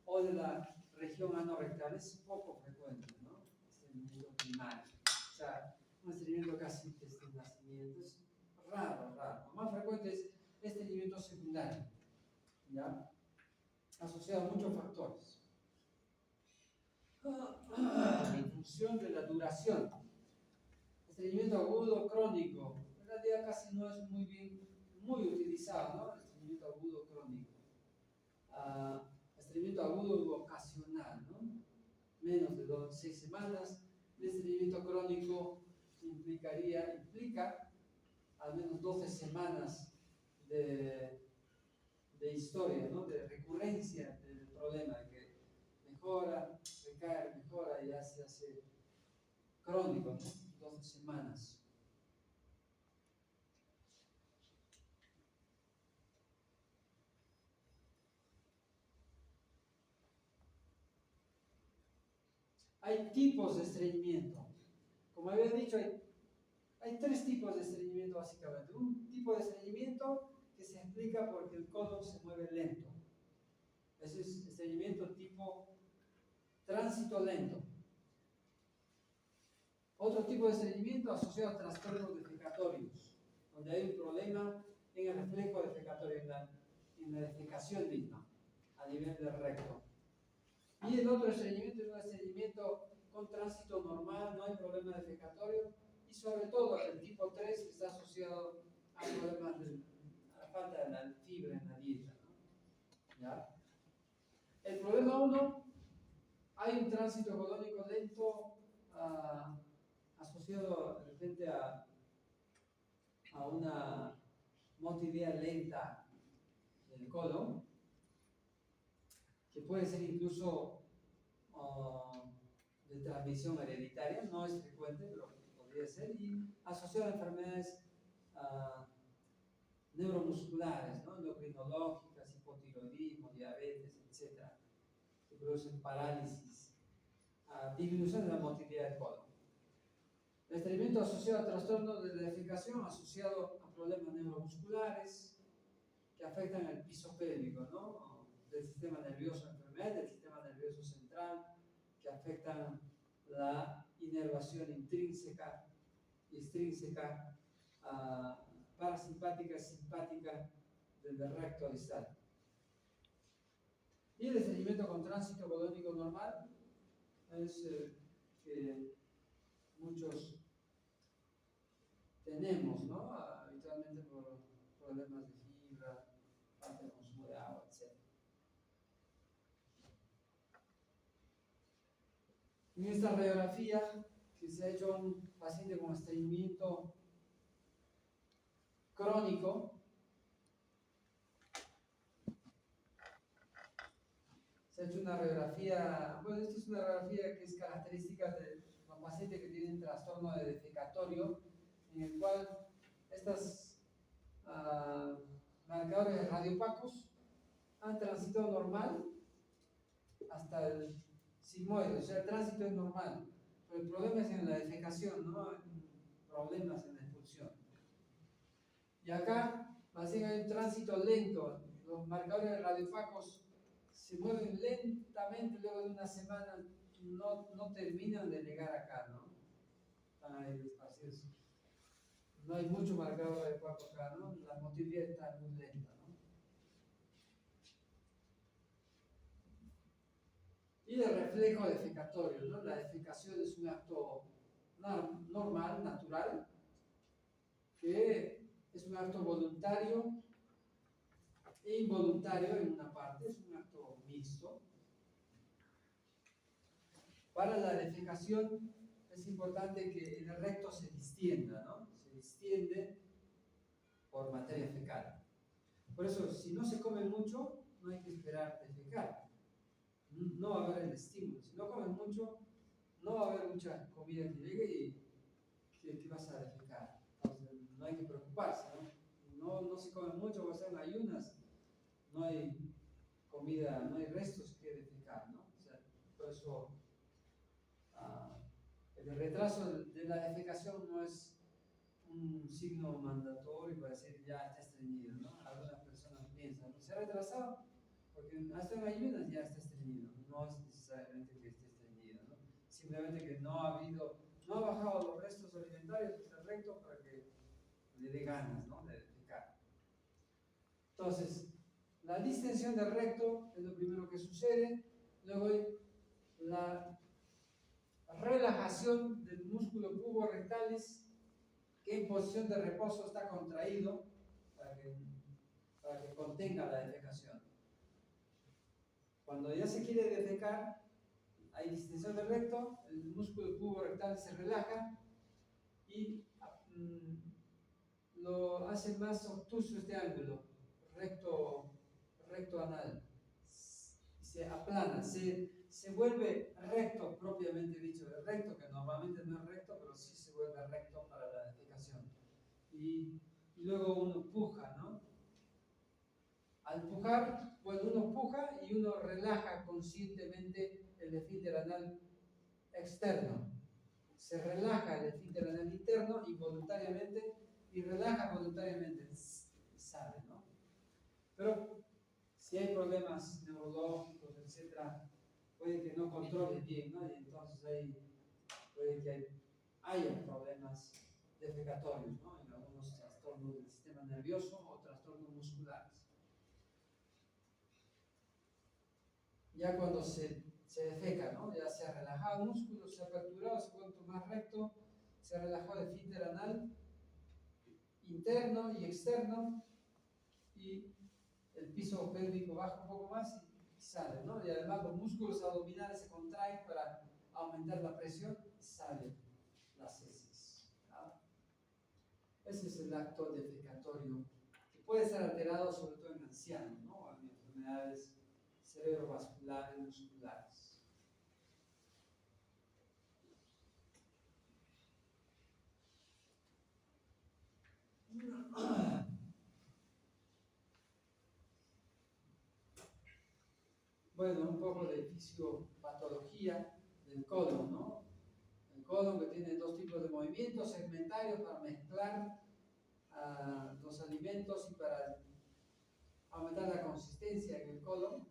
O de la región anorrectal, es poco frecuente, ¿no? Estreñimiento primario. O sea, un estreñimiento casi desde el nacimiento, es raro. Lo más frecuente es estreñimiento secundario, ¿ya? Asociado a muchos factores. En función de la duración. Estreñimiento agudo crónico, en realidad casi no es muy utilizado, ¿no? Estreñimiento agudo crónico. Estreñimiento agudo ocasional, ¿no? Menos de 6 semanas. El estreñimiento crónico implica al menos 12 semanas de historia, ¿no? De recurrencia del problema, que mejora, recae, mejora y ya se hace crónico, ¿no? 12 semanas. Hay tipos de estreñimiento. Como había dicho, hay 3 tipos de estreñimiento básicamente. Un tipo de estreñimiento que se explica porque el colon se mueve lento. Ese es estreñimiento tipo tránsito lento. Otro tipo de estreñimiento asociado a trastornos defecatorios, donde hay un problema en el reflejo defecatorio, en la defecación misma, a nivel del recto. Y el otro estreñimiento es un estreñimiento con tránsito normal, no hay problema defecatorio, y sobre todo el tipo 3 está asociado a problemas a la falta de la fibra en la dieta, ¿no? ¿Ya? El problema 1, hay un tránsito colónico lento asociado de repente a una motilidad lenta del colon, que puede ser incluso de transmisión hereditaria, no es frecuente, pero podría ser, y asociado a enfermedades neuromusculares, ¿no? Endocrinológicas, hipotiroidismo, diabetes, etc., que producen parálisis, disminución de la motilidad del colon. El estreñimiento asociado a trastornos de la defecación, asociado a problemas neuromusculares que afectan el piso pélvico, ¿no? Del sistema nervioso, enfermedades del sistema nervioso central, que afectan la inervación intrínseca y extrínseca, parasimpática y simpática del recto distal. Y el estreñimiento con tránsito colónico normal es que muchos tenemos, ¿no? Habitualmente por problemas de fibra, falta de consumo de agua, etc. En esta radiografía que se ha hecho a un paciente con estreñimiento crónico, se ha hecho una radiografía, bueno, esta es una radiografía que es característica de los pacientes que tienen trastorno de defecatorio, en el cual estas marcadores radiopacos han transitado normal hasta el sigmoide, o sea, el tránsito es normal, pero el problema es en la defecación, ¿no? Problemas en la expulsión. Y acá, básicamente hay un tránsito lento, los marcadores radiopacos se mueven lentamente, luego de una semana no terminan de llegar acá, ¿no? Están ahí despacios. No hay mucho marcador radiopaco acá, ¿no? La motilidad está muy lenta, ¿no? Y el reflejo defecatorio, ¿no? La defecación es un acto normal, natural, que es un acto voluntario e involuntario en una parte, es un acto mixto. Para la defecación es importante que el recto se distienda, ¿no? Se distiende por materia fecal. Por eso, si no se come mucho, no hay que esperar defecar. No va a haber el estímulo. Si no comes mucho, no va a haber mucha comida que llegue y que vas a defecar. Entonces, no hay que preocuparse, ¿no? No se come mucho, va a ser en ayunas, no hay comida, no hay restos que defecar, ¿no? O sea, por eso el retraso de la defecación no es un signo mandatorio para decir ya está estreñido, ¿no? Algunas personas piensan, ¿no? Se ha retrasado porque hasta en ayunas ya está estreñido, no es necesariamente que esté estreñido, ¿no? Simplemente que no ha bajado los restos alimentarios hasta el recto para que le dé ganas, ¿no? De defecar. Entonces, la distensión del recto es lo primero que sucede, luego la relajación del músculo puborectalis, que en posición de reposo está contraído para que contenga la defecación. Cuando ya se quiere defecar, hay distensión del recto, el músculo puborectalis se relaja y lo hace más obtuso este ángulo, recto anal. Se aplana, se vuelve recto propiamente dicho, recto que normalmente no es recto, pero sí se vuelve recto para la defecación. Y luego uno puja, ¿no? Al pujar, bueno, uno puja y uno relaja conscientemente el esfínter anal externo. Se relaja el esfínter anal interno involuntariamente y relaja voluntariamente y sale, ¿no? Pero si hay problemas neurológicos, etc., puede que no controle bien, ¿no? Y entonces ahí puede que haya problemas defecatorios, ¿no? En algunos trastornos del sistema nervioso o trastornos musculares. Ya cuando se defeca, ¿no? Ya se ha relajado el músculo, se ha aperturado, se ha vuelto más recto, se ha relajado el esfínter anal interno y externo, y el piso pélvico baja un poco más y sale, ¿no? Y además los músculos abdominales se contraen para aumentar la presión y sale las heces, ¿no? Ese es el acto defecatorio, que puede ser alterado sobre todo en ancianos, ¿no? En enfermedades cerebrovasculares, musculares. Bueno, un poco de fisiopatología del colon, ¿no? El colon que tiene dos tipos de movimientos segmentarios para mezclar los alimentos y para aumentar la consistencia en el colon,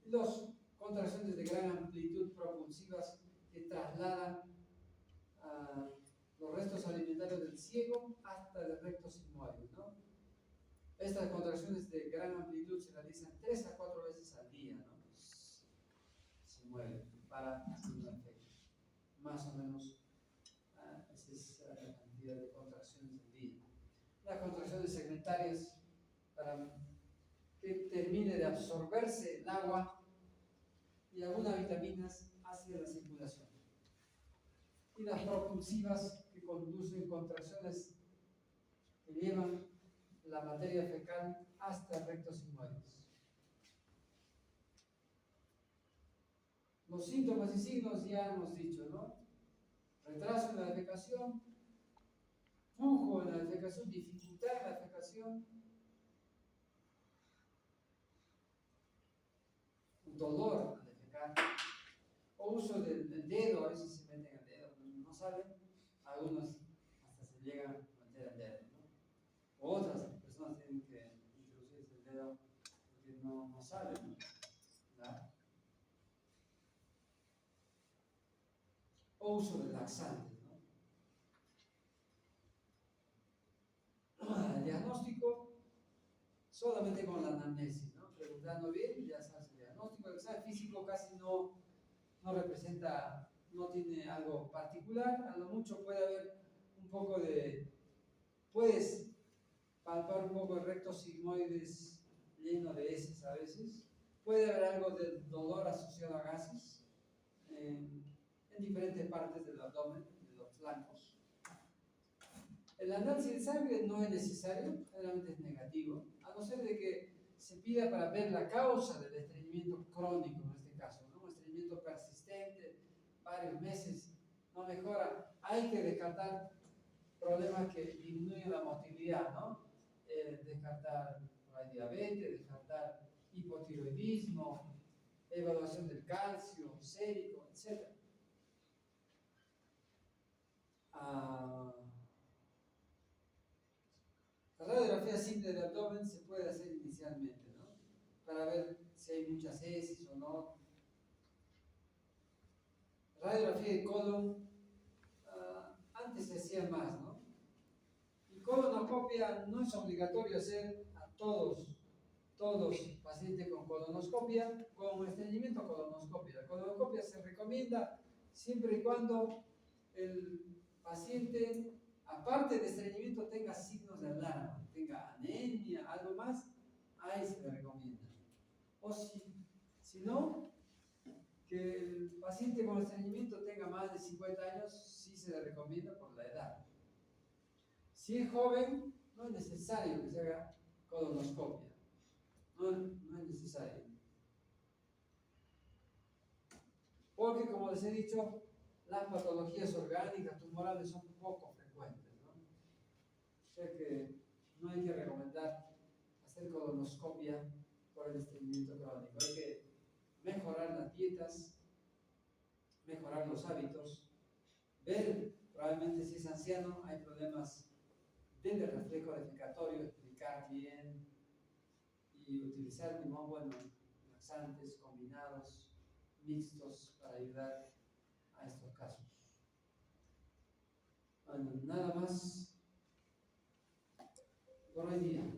y las contracciones de gran amplitud propulsivas que trasladan los restos alimentarios del ciego hasta el recto sigmoide, ¿no? Estas contracciones de gran amplitud se realizan 3 a 4 veces al día, ¿no? Se mueve para un efecto. Más o menos esa es la cantidad de contracciones al día. Las contracciones segmentarias para que termine de absorberse el agua y algunas vitaminas hacia la circulación. Y las propulsivas que conducen contracciones que llevan la materia fecal hasta rectos sigmoides. Los síntomas y signos ya hemos dicho, ¿no? Retraso en la defecación, flujo en la defecación, dificultad en la defecación, dolor al defecar, o uso del dedo, a veces se meten el dedo, no sale, algunos hasta se llegan a meter el dedo, ¿no? O otras personas tienen que introducirse el dedo porque no sale, ¿no? ¿verdad? O uso de laxantes, ¿no? El diagnóstico solamente con la anamnesis, ¿no? Preguntando bien, ya sabes el diagnóstico. El examen físico casi no representa, no tiene algo particular, a lo mucho puede haber un poco de, puedes palpar un poco el recto sigmoides lleno de heces a veces, puede haber algo de dolor asociado a gases en diferentes partes del abdomen, de los flancos. El análisis de sangre no es necesario, generalmente es negativo, a no ser de que se pida para ver la causa del estreñimiento crónico en este caso, ¿no? Un estreñimiento persistente, varios meses, no mejora. Hay que descartar problemas que disminuyen la motilidad, ¿no? Descartar diabetes, descartar hipotiroidismo, evaluación del calcio, sérico, etc. La radiografía simple del abdomen se puede hacer inicialmente, ¿no? Para ver si hay muchas heces o no. Radiografía de colon, antes se hacía más, ¿no? Y colonoscopia no es obligatorio hacer a todos pacientes con colonoscopia, con estreñimiento colonoscopia. La colonoscopia se recomienda siempre y cuando el paciente, aparte de estreñimiento, tenga signos de alarma, tenga anemia, algo más, ahí se le recomienda. O si no, que el paciente con estreñimiento tenga más de 50 años, sí se le recomienda por la edad. Si es joven, no es necesario que se haga colonoscopia. No es necesario. Porque, como les he dicho, las patologías orgánicas, tumorales son poco frecuentes, ¿no? O sea que no hay que recomendar hacer colonoscopia por el estreñimiento crónico. Hay que mejorar las dietas, mejorar los hábitos, ver probablemente si es anciano, hay problemas del reflejo defecatorio, explicar bien y utilizar laxantes combinados, mixtos para ayudar a estos casos. Bueno, nada más por hoy día.